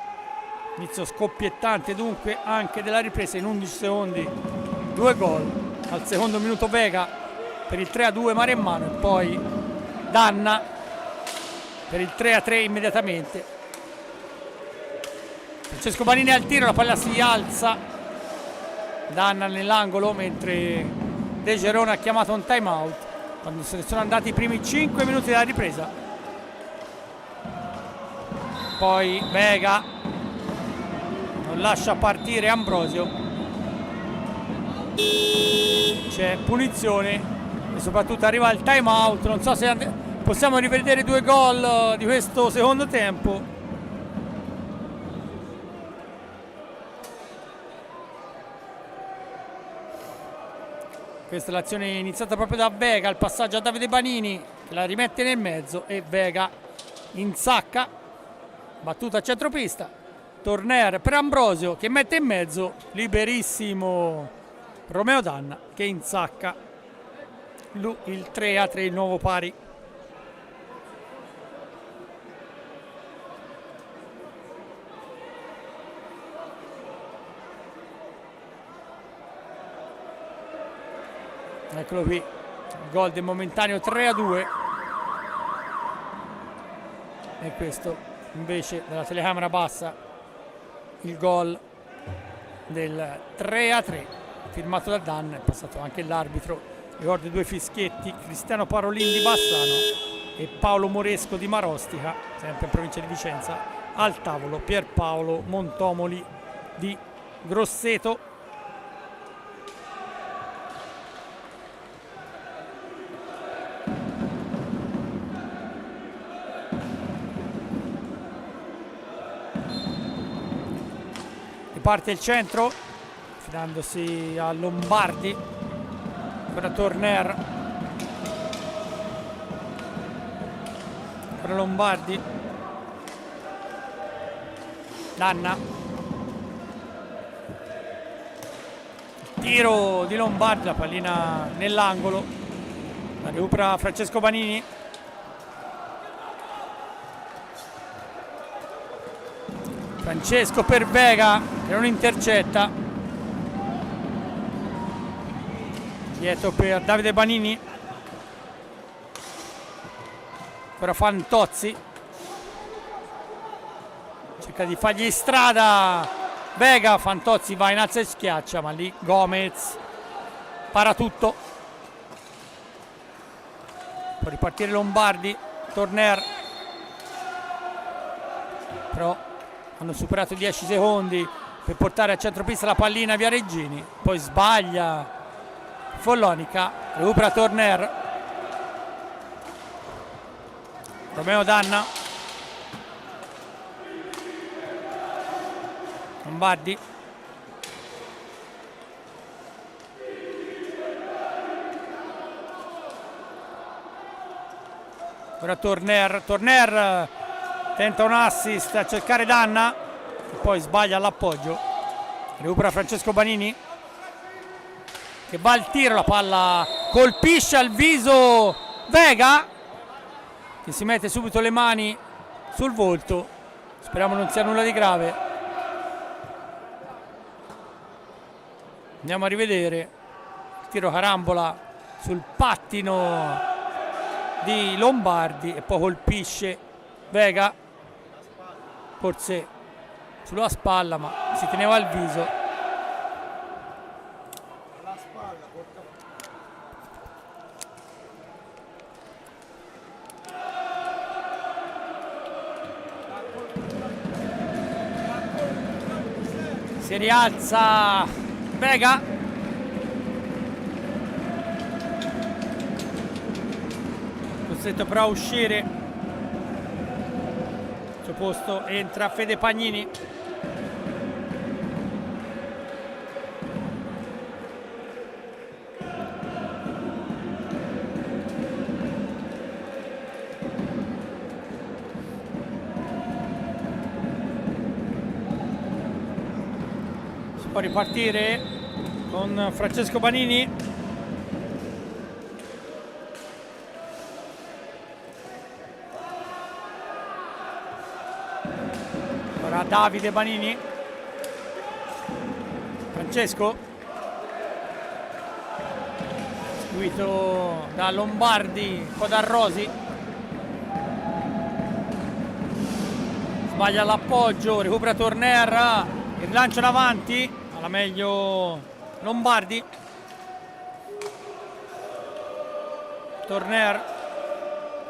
Inizio scoppiettante dunque anche della ripresa in 11 secondi, 2 gol. Al secondo minuto Vega per il 3-2 Maremmano e poi Danna per il 3-3 immediatamente. Francesco Banini al tiro, la palla si alza, Danna nell'angolo, mentre De Gerone ha chiamato un time out quando se ne sono andati i primi 5 minuti della ripresa. Poi Vega non lascia partire Ambrosio, c'è punizione e soprattutto arriva il time out. Non so se possiamo rivedere 2 gol di questo secondo tempo. Questa è l'azione iniziata proprio da Vega, il passaggio a Davide Banini che la rimette nel mezzo e Vega insacca, battuta a centropista. Torner per Ambrosio che mette in mezzo, liberissimo Romeo Danna che insacca il 3-3, il nuovo pari. Eccolo qui, il gol del momentaneo 3-2 e questo invece dalla telecamera bassa il gol del 3-3 firmato da Dan. È passato anche l'arbitro, ricordo 2 fischietti, Cristiano Parolin di Bassano e Paolo Moresco di Marostica, sempre in provincia di Vicenza. Al tavolo Pierpaolo Montomoli di Grosseto. Parte il centro affidandosi a Lombardi, per Torner, per Lombardi, Danna, tiro di Lombardi, la pallina nell'angolo, la recupera Francesco Banini. Francesco per Vega che non intercetta, dietro per Davide Banini, ora Fantozzi cerca di fargli strada Vega, Fantozzi va in alza e schiaccia ma lì Gomez para tutto. Può ripartire Lombardi, Torner, però hanno superato 10 secondi per portare a centropista la pallina Viareggini, poi sbaglia Follonica, recupera Torner, Romeo Danna, Lombardi, ora Torner tenta un assist a cercare Danna e poi sbaglia all'appoggio, recupera Francesco Banini che va al tiro, la palla colpisce al viso Vega che si mette subito le mani sul volto, speriamo non sia nulla di grave. Andiamo a rivedere il tiro carambola sul pattino di Lombardi e poi colpisce Vega, forse sulla spalla, ma si teneva al viso. Si rialza Vega, costretto però a uscire. Al suo posto entra Fede Pagnini. Si può ripartire con Francesco Banini. Ora Davide Banini, Francesco, seguito da Lombardi, poi da Rosi, sbaglia l'appoggio, recupera Torner, il lancio in avanti, alla meglio Lombardi, Torner,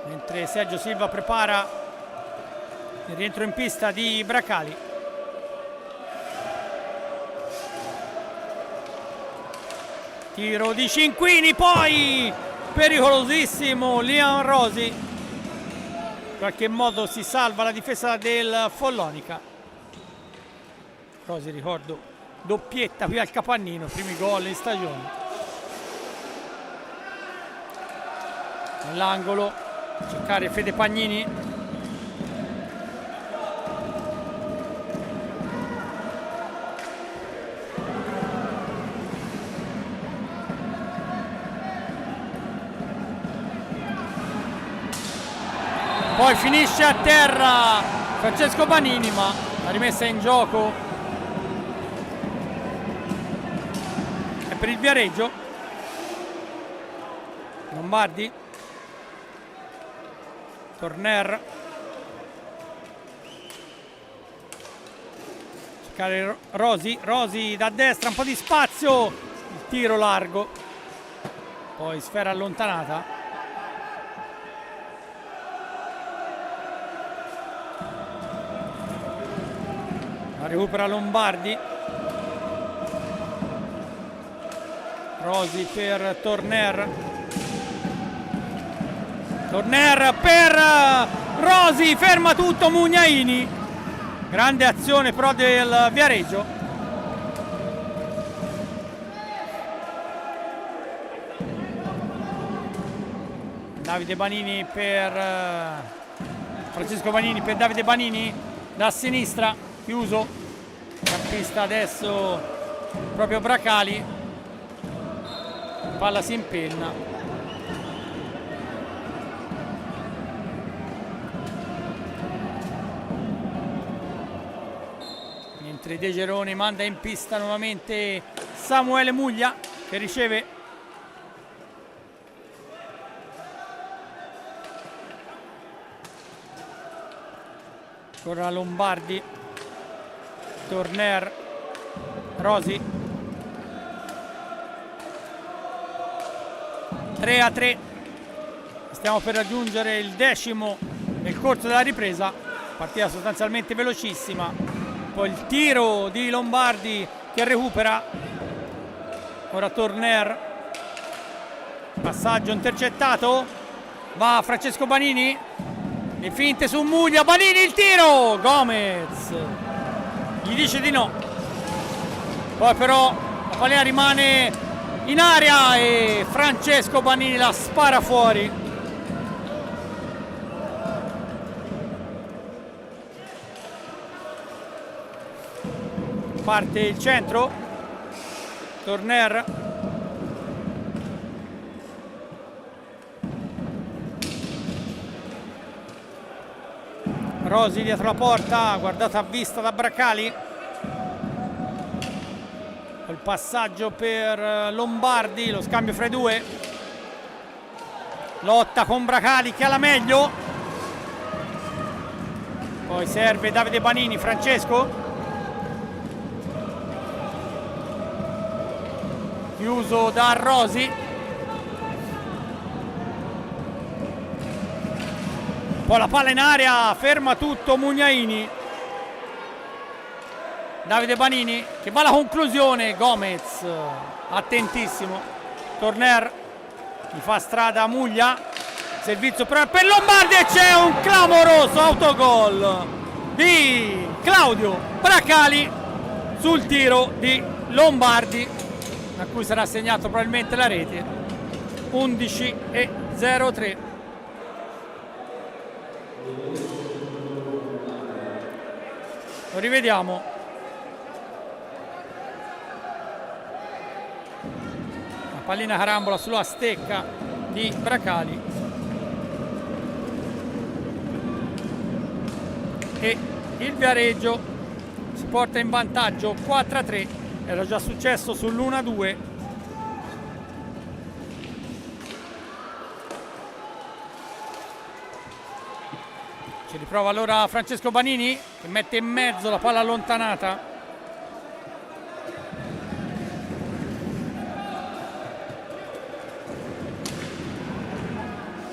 mentre Sergio Silva prepara il rientro in pista di Bracali. Tiro di Cinquini, poi pericolosissimo Liam Rosi. In qualche modo si salva la difesa del Follonica. Rosi, ricordo, doppietta qui al Capannino, primi gol in stagione. Nell'angolo, cercare Fede Pagnini. Poi finisce a terra Francesco Banini, ma la rimessa in gioco è per il Viareggio. Lombardi, Torner, cercare Rosi da destra, un po' di spazio, il tiro largo, poi sfera allontanata. Recupera Lombardi, Rosi per Torner, per Rosi, ferma tutto Mugnaini, grande azione però del Viareggio. Davide Banini per Francesco Banini per Davide Banini da sinistra, chiuso, campista adesso proprio Bracali, palla si impenna, mentre De Geroni manda in pista nuovamente Samuele Muglia che riceve. Ancora Lombardi, Torner, Rosi, 3-3. Stiamo per raggiungere il 10° nel corso della ripresa, partita sostanzialmente velocissima. Poi il tiro di Lombardi che recupera, ora Torner, passaggio intercettato, va Francesco Banini, le finte su Muglia, Banini il tiro, Gomez gli dice di no, poi però la pallina rimane in aria e Francesco Banini la spara fuori. Parte il centro, Torner, Rosi dietro la porta, guardata a vista da Bracali, il passaggio per Lombardi, lo scambio fra i due, lotta con Bracali che ha la meglio, poi serve Davide Banini, Francesco, chiuso da Rosi, poi la palla in aria, ferma tutto Mugnaini, Davide Banini che va alla conclusione, Gomez attentissimo, Torner gli fa strada a Muglia, servizio per Lombardi e c'è un clamoroso autogol di Claudio Bracali sul tiro di Lombardi, a cui sarà assegnato probabilmente la rete. 11-03. Lo rivediamo. La pallina carambola sulla stecca di Bracali e il Viareggio si porta in vantaggio 4-3. Era già successo sull'1-2. Ci riprova allora Francesco Banini che mette in mezzo la palla allontanata.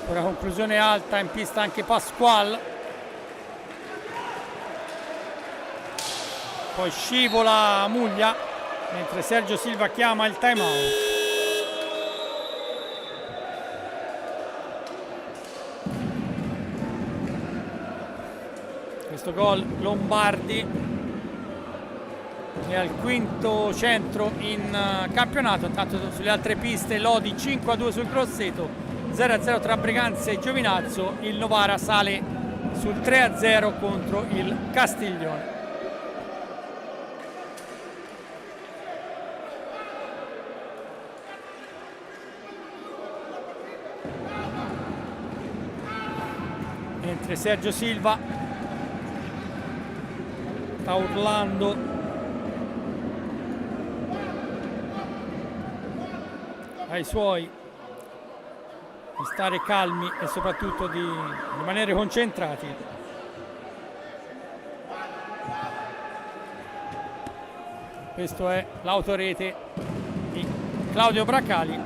Ora conclusione alta, in pista anche Pasqual. Poi scivola Muglia, mentre Sergio Silva chiama il time out. Questo gol Lombardi è al 5° centro in campionato. Intanto sulle altre piste Lodi 5-2 sul Grosseto, 0-0 tra Breganze e Giovinazzo. Il Novara sale sul 3-0 contro il Castiglione. Mentre Sergio Silva sta urlando ai suoi di stare calmi e soprattutto di rimanere concentrati. Questo è l'autorete di Claudio Bracali,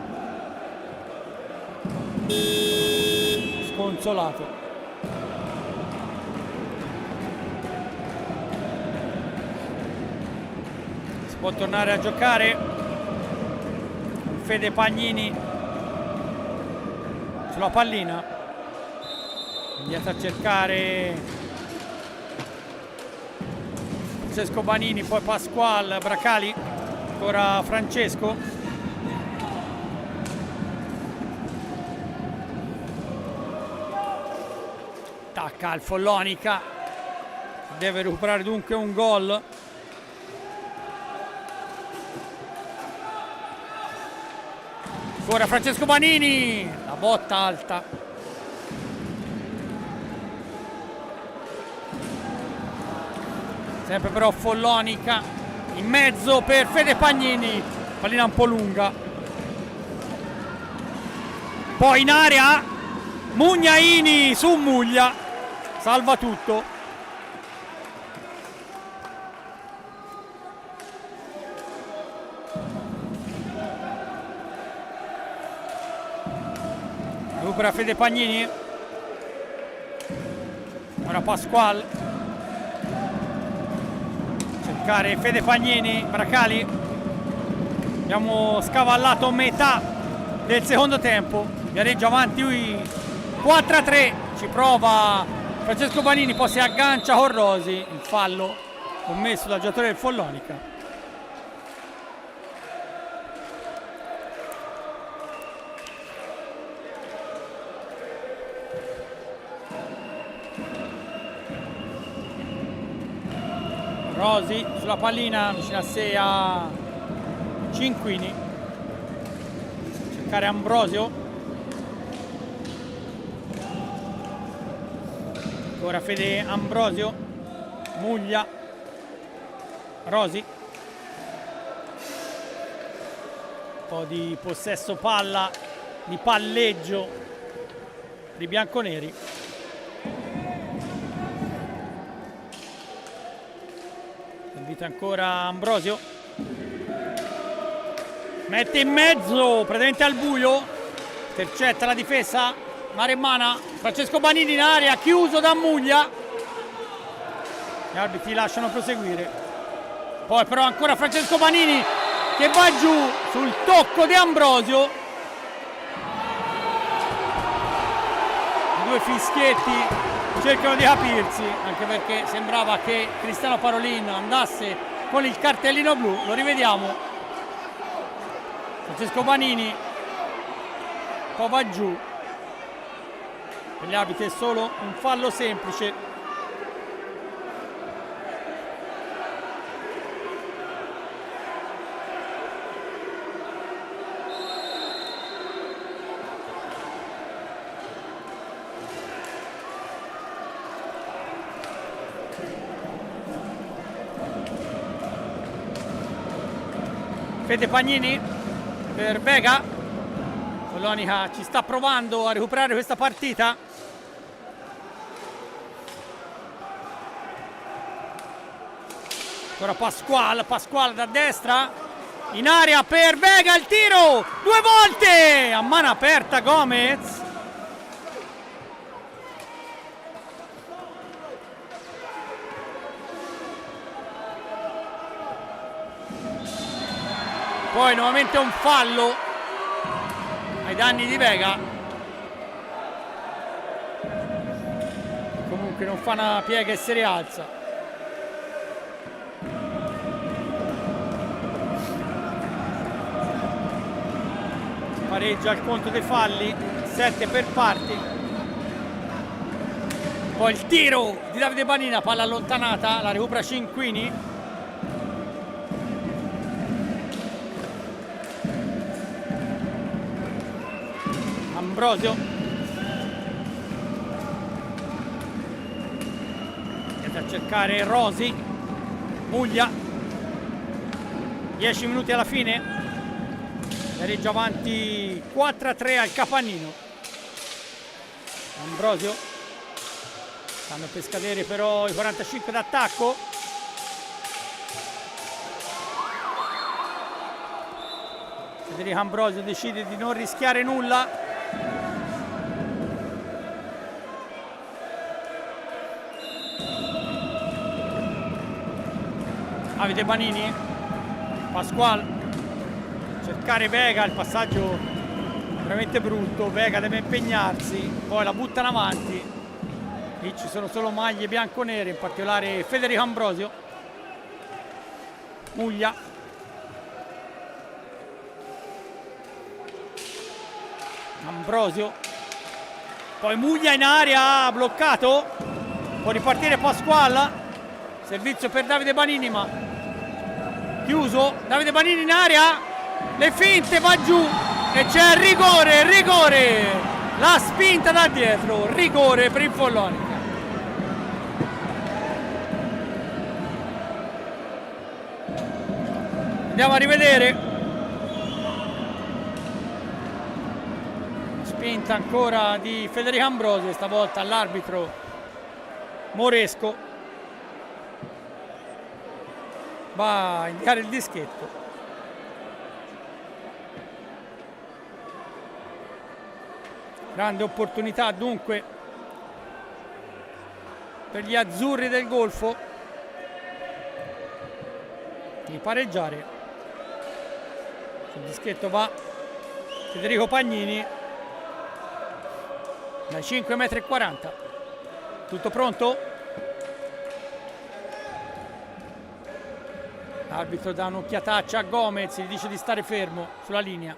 sconsolato. Può tornare a giocare Fede Pagnini sulla pallina, andiamo a cercare Francesco Banini, poi Pasqual, Bracali, ancora Francesco, attacca al Follonica, deve recuperare dunque un gol. Ancora Francesco Banini, la botta alta. Sempre però Follonica in mezzo per Fede Pagnini, pallina un po' lunga. Poi in area Mugnaini su Muglia, salva tutto. recupera Fede Pagnini, ora Pasquale, cercare Fede Pagnini, Bracali. Abbiamo scavallato metà del secondo tempo, Viareggio avanti 4-3, ci prova Francesco Banini, poi si aggancia con Rosi, il fallo commesso dal giocatore del Follonica. Rosi sulla pallina vicino a sé a Cinquini, cercare Ambrosio, ora Fede Ambrosio, Muglia, Rosi, un po' di possesso palla, di palleggio di bianconeri. Invita ancora Ambrosio, mette in mezzo, praticamente al buio, intercetta la difesa maremmana, Francesco Banini in area, chiuso da Muglia, gli arbitri lasciano proseguire, poi però ancora Francesco Banini che va giù sul tocco di Ambrosio, due fischietti cercano di capirsi, anche perché sembrava che Cristiano Parolin andasse con il cartellino blu. Lo rivediamo, Francesco Banini poi va giù, per gli arbitri è solo un fallo semplice. Fede Pagnini per Vega, Follonica ci sta provando a recuperare questa partita. Ancora Pasquale da destra, in area per Vega, il tiro, 2 volte, a mano aperta Gomez. Poi nuovamente un fallo ai danni di Vega. Comunque non fa una piega e si rialza. Pareggia il conto dei falli, 7 per parti. Poi il tiro di Davide Banina, palla allontanata, la recupera Cinquini. Ambrosio, andiamo a cercare Rosi, Muglia, 10 minuti alla fine, Viareggio avanti 4-3 al Capannino. Ambrosio, stanno per scadere però i 45 d'attacco. Federico Ambrosio decide di non rischiare nulla. Davide Banini, Pasquale, cercare Vega, il passaggio veramente brutto, Vega deve impegnarsi, poi la buttano avanti, lì ci sono solo maglie bianco-nere, in particolare Federico Ambrosio. Muglia, Ambrosio, poi Muglia in area, bloccato, può ripartire Pasquale, servizio per Davide Banini ma chiuso, Davide Banini in area, le finte, va giù e c'è rigore, la spinta da dietro, rigore per il Follonica. Andiamo a rivedere, spinta ancora di Federico Ambrosio, stavolta all'arbitro Moresco. Va a indicare il dischetto. Grande opportunità dunque per gli azzurri del Golfo di pareggiare. Sul dischetto va Federico Pagnini dai 5,40 m. Tutto pronto? L'arbitro dà un'occhiataccia a Gomez, gli dice di stare fermo sulla linea.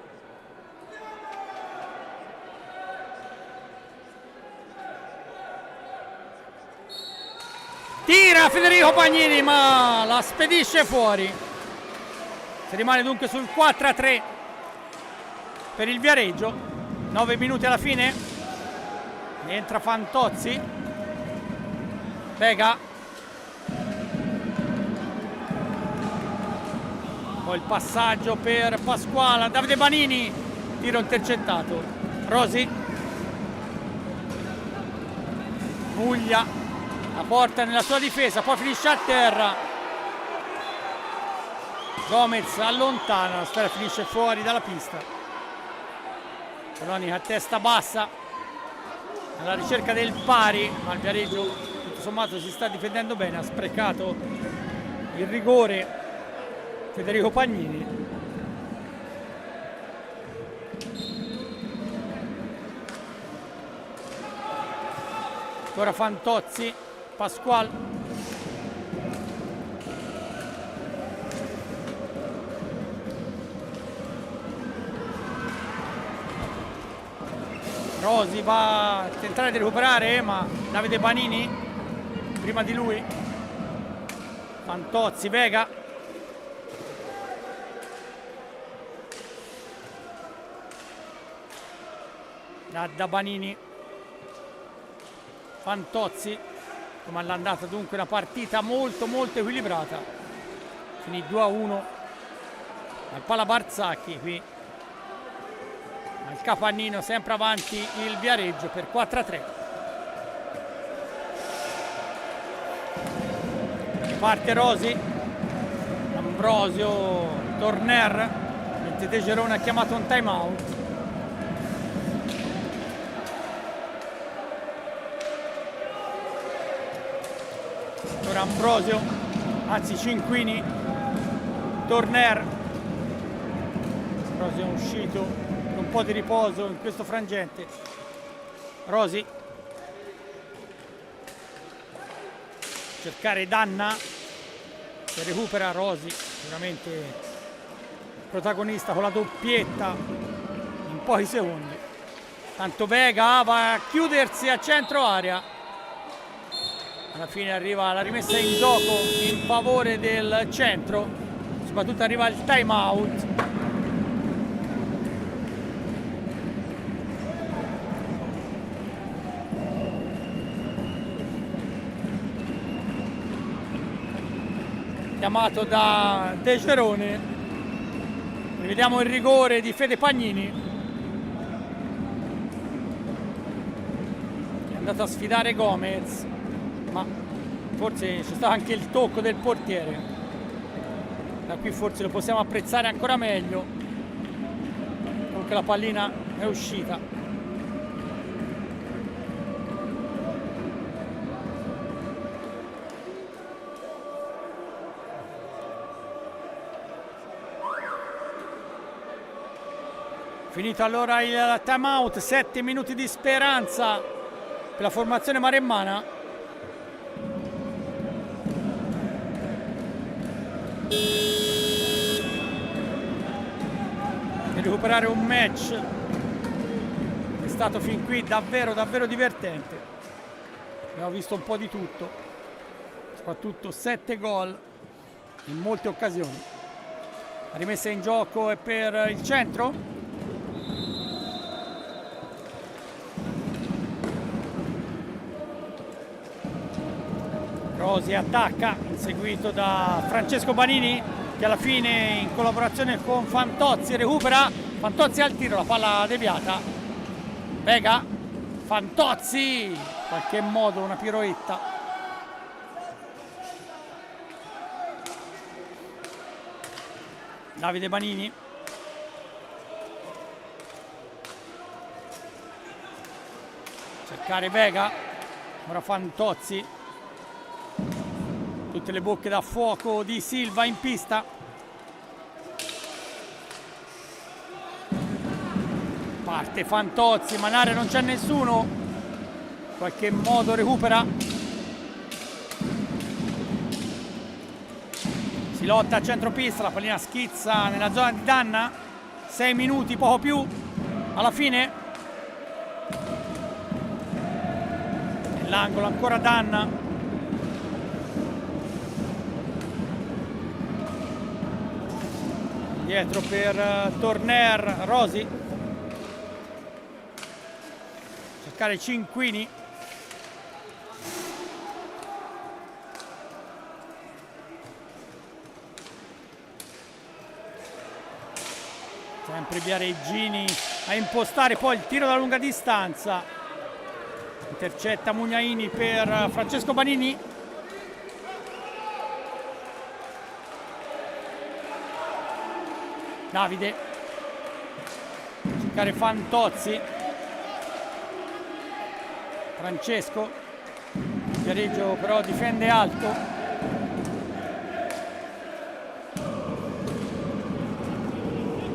Tira Federico Pagnini, ma la spedisce fuori. Si rimane dunque sul 4-3 per il Viareggio. 9 minuti alla fine. Entra Fantozzi. Vega. Poi il passaggio per Pasquala. Davide Banini. Tiro intercettato. Rosi. Muglia. La porta nella sua difesa, poi finisce a terra. Gomez allontana, la sfera finisce fuori dalla pista. Polonia a testa bassa alla ricerca del pari, ma il Viareggio tutto sommato si sta difendendo bene. Ha sprecato il rigore Federico Pagnini. Ora Fantozzi, Pasquale. Rosi va a tentare di recuperare, ma Davide Banini prima di lui. Fantozzi, Vega. Da Banini. Fantozzi. Come all'andata dunque una partita molto equilibrata. Finì 2-1 al Pala Barzacchi qui. Al Capannino sempre avanti il Viareggio per 4-3. Parte Rosi. Ambrosio Torner. Mentre De Gerone ha chiamato un time out. Ora Ambrosio, anzi Cinquini, Torner. Ambrosio è uscito con un po' di riposo in questo frangente. Rosi. Cercare Danna, che recupera Rosi, sicuramente protagonista con la doppietta in pochi secondi. Tanto Vega va a chiudersi a centro area. Alla fine arriva la rimessa in gioco in favore del centro, soprattutto arriva il time out. Chiamato da De Gerone. Rivediamo il rigore di Fede Pagnini, che è andato a sfidare Gomez, ma forse c'è stato anche il tocco del portiere. Da qui forse lo possiamo apprezzare ancora meglio. Comunque la pallina è uscita. Finito allora il time out, 7 minuti di speranza per la formazione maremmana. E recuperare un match che è stato fin qui davvero divertente. Abbiamo visto un po' di tutto, soprattutto 7 gol in molte occasioni. La rimessa in gioco è per il centro. Rosi attacca, seguito da Francesco Banini, che alla fine in collaborazione con Fantozzi recupera. Fantozzi al tiro, la palla deviata. Vega, Fantozzi, in qualche modo una piroetta. Davide Banini. cercare Vega, ora Fantozzi, tutte le bocche da fuoco di Silva in pista. Parte Fantozzi, ma in area non c'è nessuno, in qualche modo recupera. Si lotta a centropista, la pallina schizza nella zona di Danna, 6 minuti, poco più, alla fine. Nell'angolo ancora Danna. Dietro per Torner, Rosi. Cercare Cinquini. Sempre Viareggini a impostare poi il tiro da lunga distanza. Intercetta Mugnaini per Francesco Banini. Davide. Cercare Fantozzi. Francesco. Viareggio però difende alto.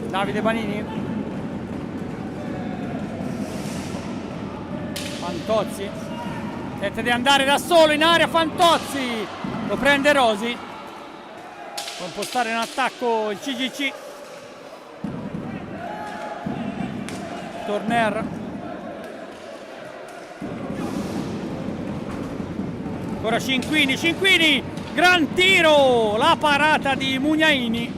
Davide Banini. Fantozzi. Tenta di andare da solo in area Fantozzi. Lo prende Rosi. Può impostare in attacco il CGC. Torner. Ancora Cinquini. Cinquini. Gran tiro. La parata di Mugnaini.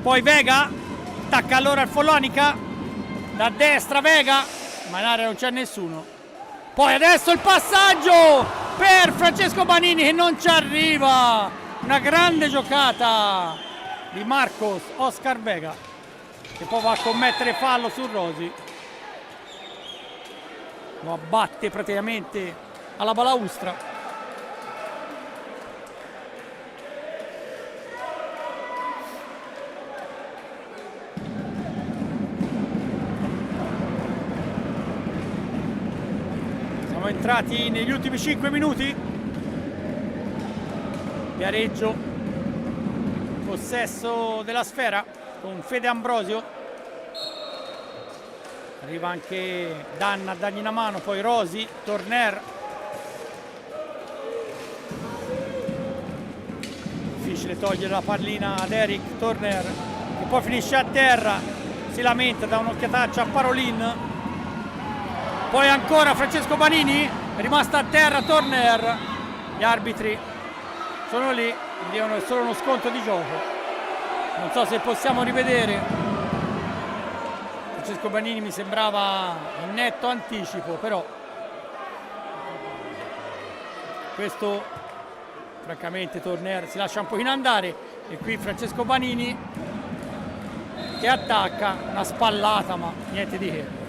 Poi Vega. Attacca allora il Follonica, da destra Vega, ma in area non c'è nessuno. Poi adesso il passaggio per Francesco Banini che non ci arriva. Una grande giocata di Marcos Oscar Vega, che poi va a commettere fallo su Rosi. Lo abbatte praticamente alla balaustra. Entrati negli ultimi 5 minuti. Viareggio possesso della sfera con Fede Ambrosio. Arriva anche Danna a dargli una mano, poi Rosi, Torner. Difficile togliere la pallina ad Eric Torner, che poi finisce a terra, si lamenta, da un'occhiataccia a Parolin. Poi ancora Francesco Banini, è rimasto a terra Torner. Gli arbitri sono lì, dicono è solo uno sconto di gioco. Non so se possiamo rivedere. Francesco Banini mi sembrava in netto anticipo, però questo francamente Torner si lascia un pochino andare. E qui Francesco Banini che attacca, una spallata ma niente di che.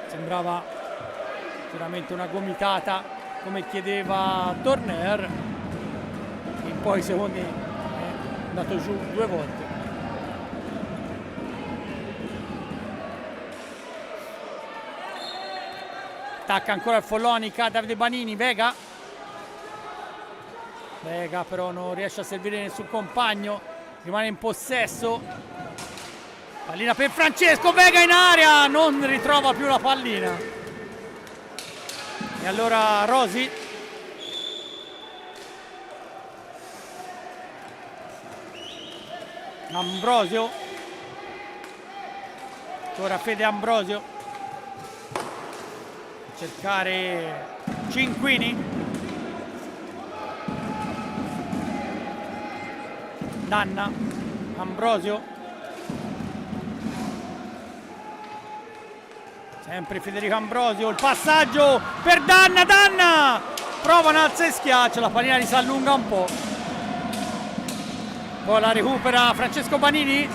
Sembrava sicuramente una gomitata come chiedeva Torner, che in poi secondi è andato giù 2 volte. Attacca ancora il Follonica, Davide Banini, Vega però non riesce a servire nessun compagno, rimane in possesso. Pallina per Francesco, Vega in area, non ritrova più la pallina. E allora Rosi. Ambrosio. Ancora Fede Ambrosio. Cercare Cinquini. Danna. Ambrosio. Sempre Federico Ambrosio, il passaggio per Danna, Danna! Prova un alza e schiaccia, la pallina si allunga un po'. Poi la recupera Francesco Banini.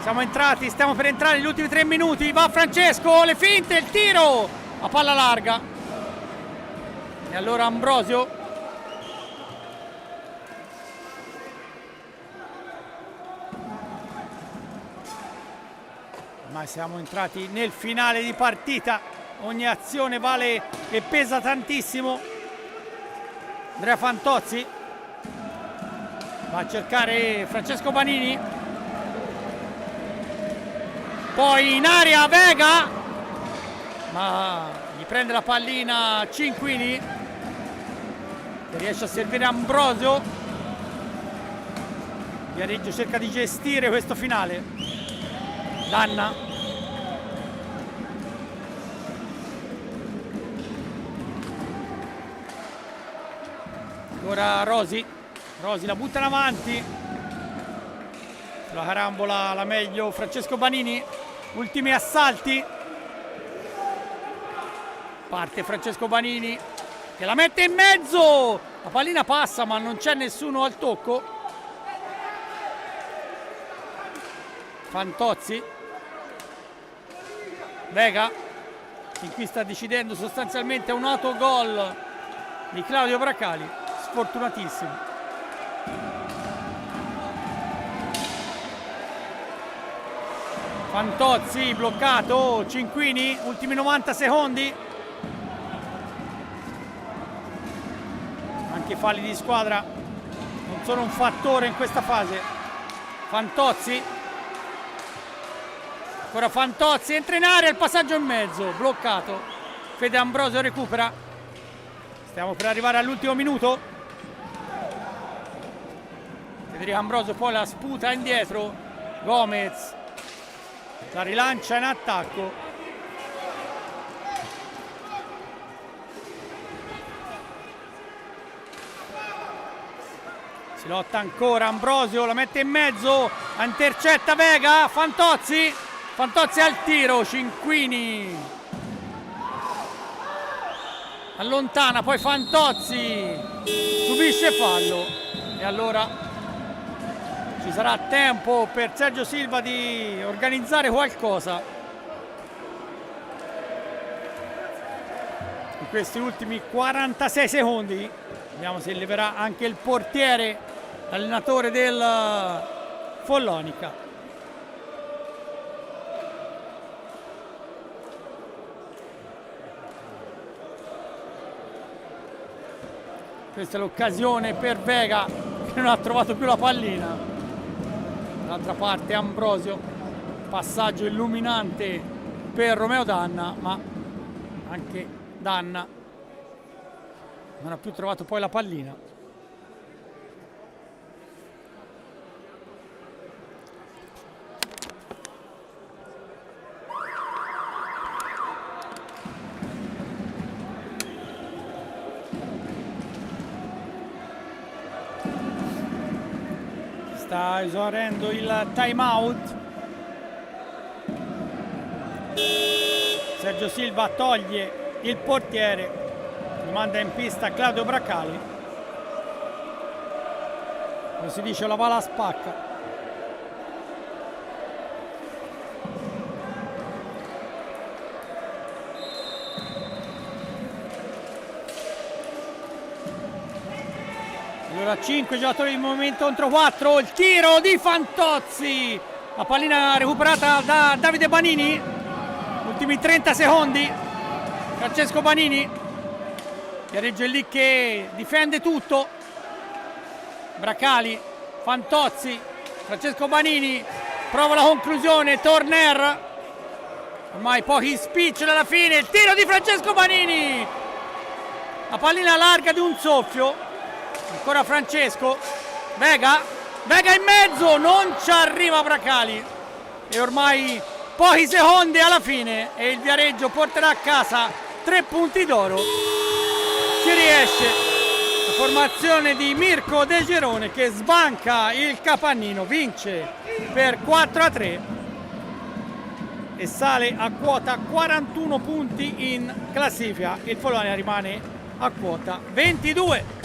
Stiamo per entrare negli ultimi 3 minuti. Va Francesco, le finte, il tiro! La palla larga. E allora Ambrosio. Ma siamo entrati nel finale di partita, ogni azione vale e pesa tantissimo. Andrea Fantozzi va a cercare Francesco Banini, poi in aria Vega, ma gli prende la pallina Cinquini che riesce a servire Ambrosio. Viareggio cerca di gestire questo finale. Danna, ora Rosi la butta in avanti, sulla carambola la meglio Francesco Banini. Ultimi assalti, parte Francesco Banini che la mette in mezzo, la pallina passa ma non c'è nessuno al tocco. Fantozzi, Vega, in qui sta decidendo sostanzialmente un autogol di Claudio Bracali, sfortunatissimo. Fantozzi bloccato, Cinquini, ultimi 90 secondi. Anche i falli di squadra non sono un fattore in questa fase. Fantozzi, ancora Fantozzi, entra in area, il passaggio in mezzo, bloccato. Fede Ambrosio recupera. Stiamo per arrivare all'ultimo minuto. Federico Ambrosio poi la sputa indietro. Gomez la rilancia in attacco. Si lotta ancora, Ambrosio la mette in mezzo, la intercetta Vega, Fantozzi al tiro, Cinquini allontana, poi Fantozzi subisce fallo e allora ci sarà tempo per Sergio Silva di organizzare qualcosa in questi ultimi 46 secondi. Vediamo se leverà anche il portiere, l'allenatore del Follonica. Questa è l'occasione per Vega che non ha trovato più la pallina. Dall'altra parte Ambrosio, passaggio illuminante per Romeo Danna, ma anche Danna non ha più trovato poi la pallina. Sta esaurendo il time out. Sergio Silva toglie il portiere, manda in pista Claudio Bracali. Come si dice, la palla spacca. Allora 5 giocatori di movimento contro 4, il tiro di Fantozzi, la pallina recuperata da Davide Banini, ultimi 30 secondi, Francesco Banini, Viareggio è lì che difende tutto, Bracali, Fantozzi, Francesco Banini, prova la conclusione, Torner, ormai pochi spiccioli alla fine, il tiro di Francesco Banini, la pallina larga di un soffio. Ancora Francesco, Vega in mezzo, non ci arriva Bracali e ormai pochi secondi alla fine e il Viareggio porterà a casa 3 punti d'oro. Ci riesce la formazione di Mirko De Gerone che sbanca il Capannino, vince per 4-3 e sale a quota 41 punti in classifica. Il Follonia rimane a quota 22.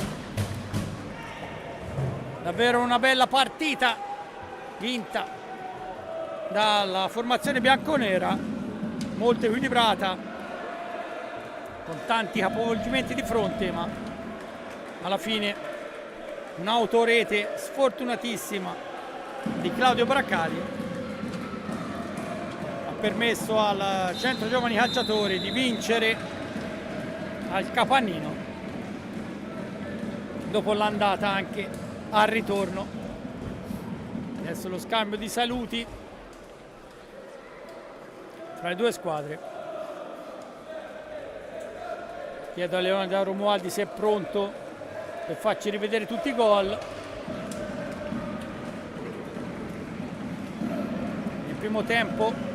Davvero una bella partita vinta dalla formazione bianconera, molto equilibrata, con tanti capovolgimenti di fronte, ma alla fine un'autorete sfortunatissima di Claudio Bracali ha permesso al Centro Giovani Calciatori di vincere al Capannino dopo l'andata anche al ritorno. Adesso lo scambio di saluti tra le due squadre. Chiedo a Leonida Romualdi se è pronto per farci rivedere tutti i gol. Nel primo tempo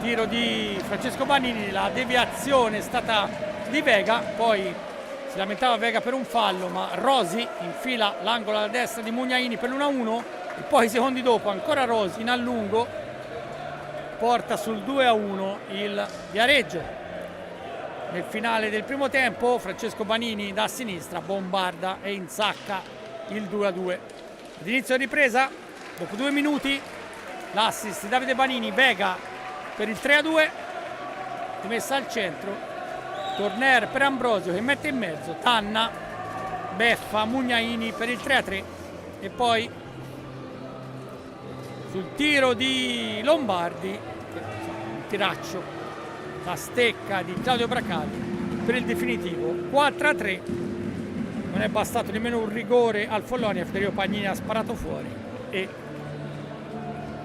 tiro di Francesco Banini, la deviazione è stata di Vega, poi si lamentava Vega per un fallo, ma Rosi infila l'angolo alla destra di Mugnaini per l'1-1 e poi secondi dopo ancora Rosi in allungo porta sul 2-1 il Viareggio. Nel finale del primo tempo Francesco Banini da sinistra bombarda e insacca il 2-2. Ad inizio ripresa, dopo 2 minuti, l'assist di Davide Banini, Vega per il 3-2, rimessa al centro, Torner per Ambrosio che mette in mezzo, Tanna, beffa Mugnaini per il 3-3 e poi sul tiro di Lombardi, un tiraccio, la stecca di Claudio Bracali per il definitivo 4-3. Non è bastato nemmeno un rigore al Follonia, Federico Pagnini ha sparato fuori e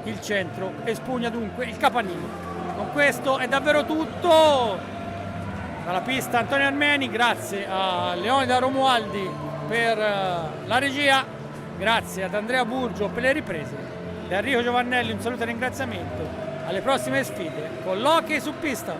il centro espugna dunque il Capannino. Con questo è davvero tutto dalla pista. Antonio Armeni, grazie a Leonida Romualdi per la regia, grazie ad Andrea Burgio per le riprese e a Enrico Giovannelli un saluto e ringraziamento. Alle prossime sfide con l'hockey su pista.